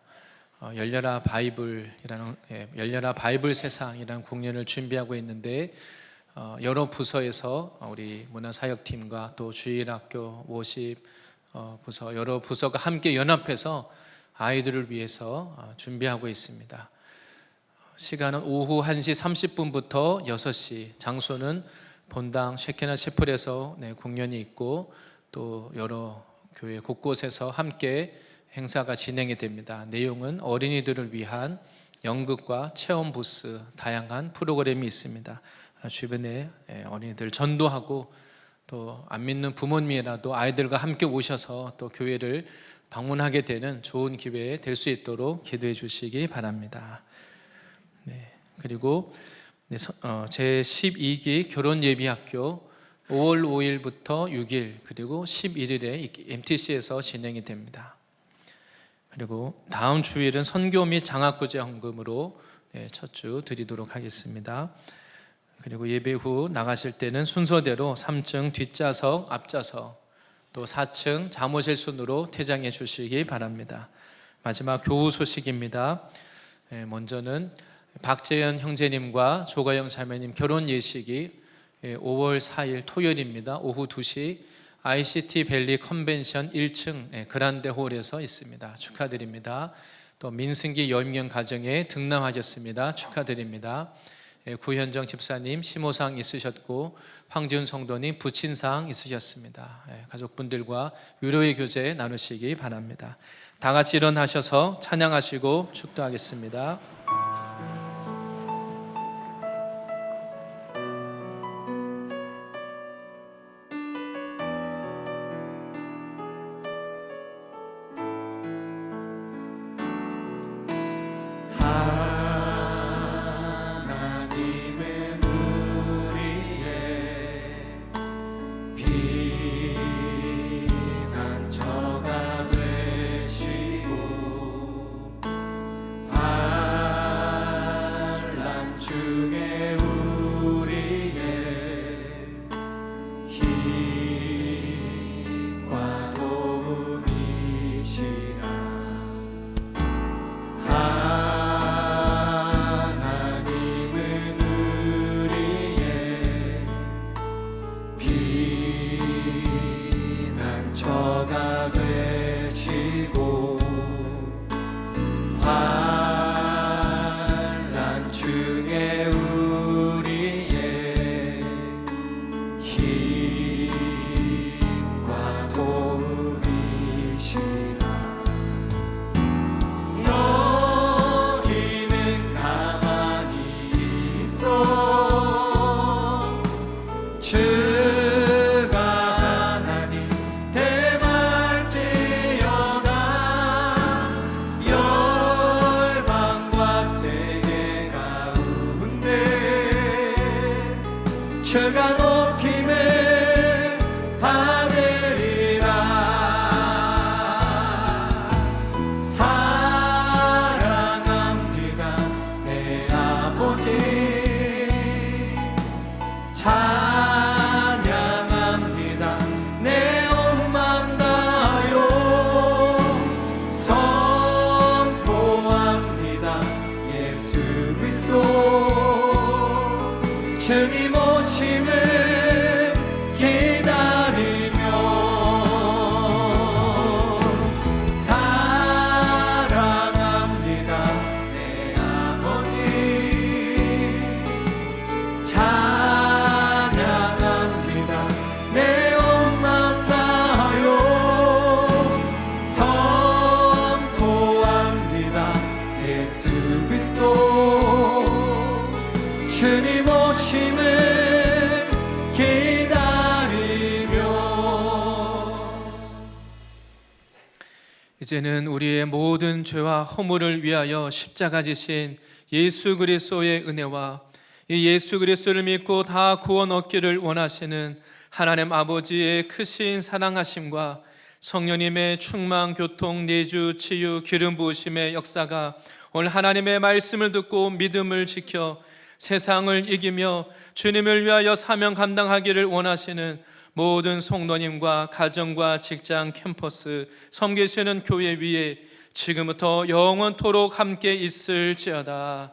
열려라 바이블이라는 열려라 바이블 세상이라는 공연을 준비하고 있는데 여러 부서에서 우리 문화사역팀과 또 주일학교 워십 부서 여러 부서가 함께 연합해서 아이들을 위해서 준비하고 있습니다. 시간은 오후 1시 30분부터 6시, 장소는 본당 쉐케나 채플에서 공연이 있고 또 여러 교회 곳곳에서 함께 행사가 진행이 됩니다. 내용은 어린이들을 위한 연극과 체험 부스, 다양한 프로그램이 있습니다. 주변에 어린이들 전도하고 또 안 믿는 부모님이라도 아이들과 함께 오셔서 또 교회를 방문하게 되는 좋은 기회 될 수 있도록 기도해 주시기 바랍니다. 네, 그리고 제12기 결혼예비학교 5월 5일부터 6일 그리고 11일에 MTC에서 진행이 됩니다. 그리고 다음 주일은 선교 및 장학구제 헌금으로 첫 주 드리도록 하겠습니다. 그리고 예배 후 나가실 때는 순서대로 3층 뒷좌석, 앞좌석 또 4층 잠옷실 순으로 퇴장해 주시기 바랍니다. 마지막 교우 소식입니다. 먼저는 박재현 형제님과 조가영 자매님 결혼 예식이 5월 4일 토요일입니다. 오후 2시 ICT 밸리 컨벤션 1층 그란데 홀에서 있습니다. 축하드립니다. 또 민승기 여임경 가정에 등남하셨습니다. 축하드립니다. 구현정 집사님 시모상 있으셨고 황지훈 성도님 부친상 있으셨습니다. 가족분들과 위로의 교제 나누시기 바랍니다. 다 같이 일어나셔서 찬양하시고 축도하겠습니다. 피난처가 되시고 이제는 우리의 모든 죄와 허물을 위하여 십자가 지신 예수 그리스도의 은혜와 이 예수 그리스도를 믿고 다 구원 얻기를 원하시는 하나님 아버지의 크신 사랑하심과 성령님의 충만, 교통, 내주, 치유, 기름 부으심의 역사가 오늘 하나님의 말씀을 듣고 믿음을 지켜 세상을 이기며 주님을 위하여 사명 감당하기를 원하시는 모든 성도님과 가정과 직장, 캠퍼스, 섬기시는 교회 위에 지금부터 영원토록 함께 있을지어다.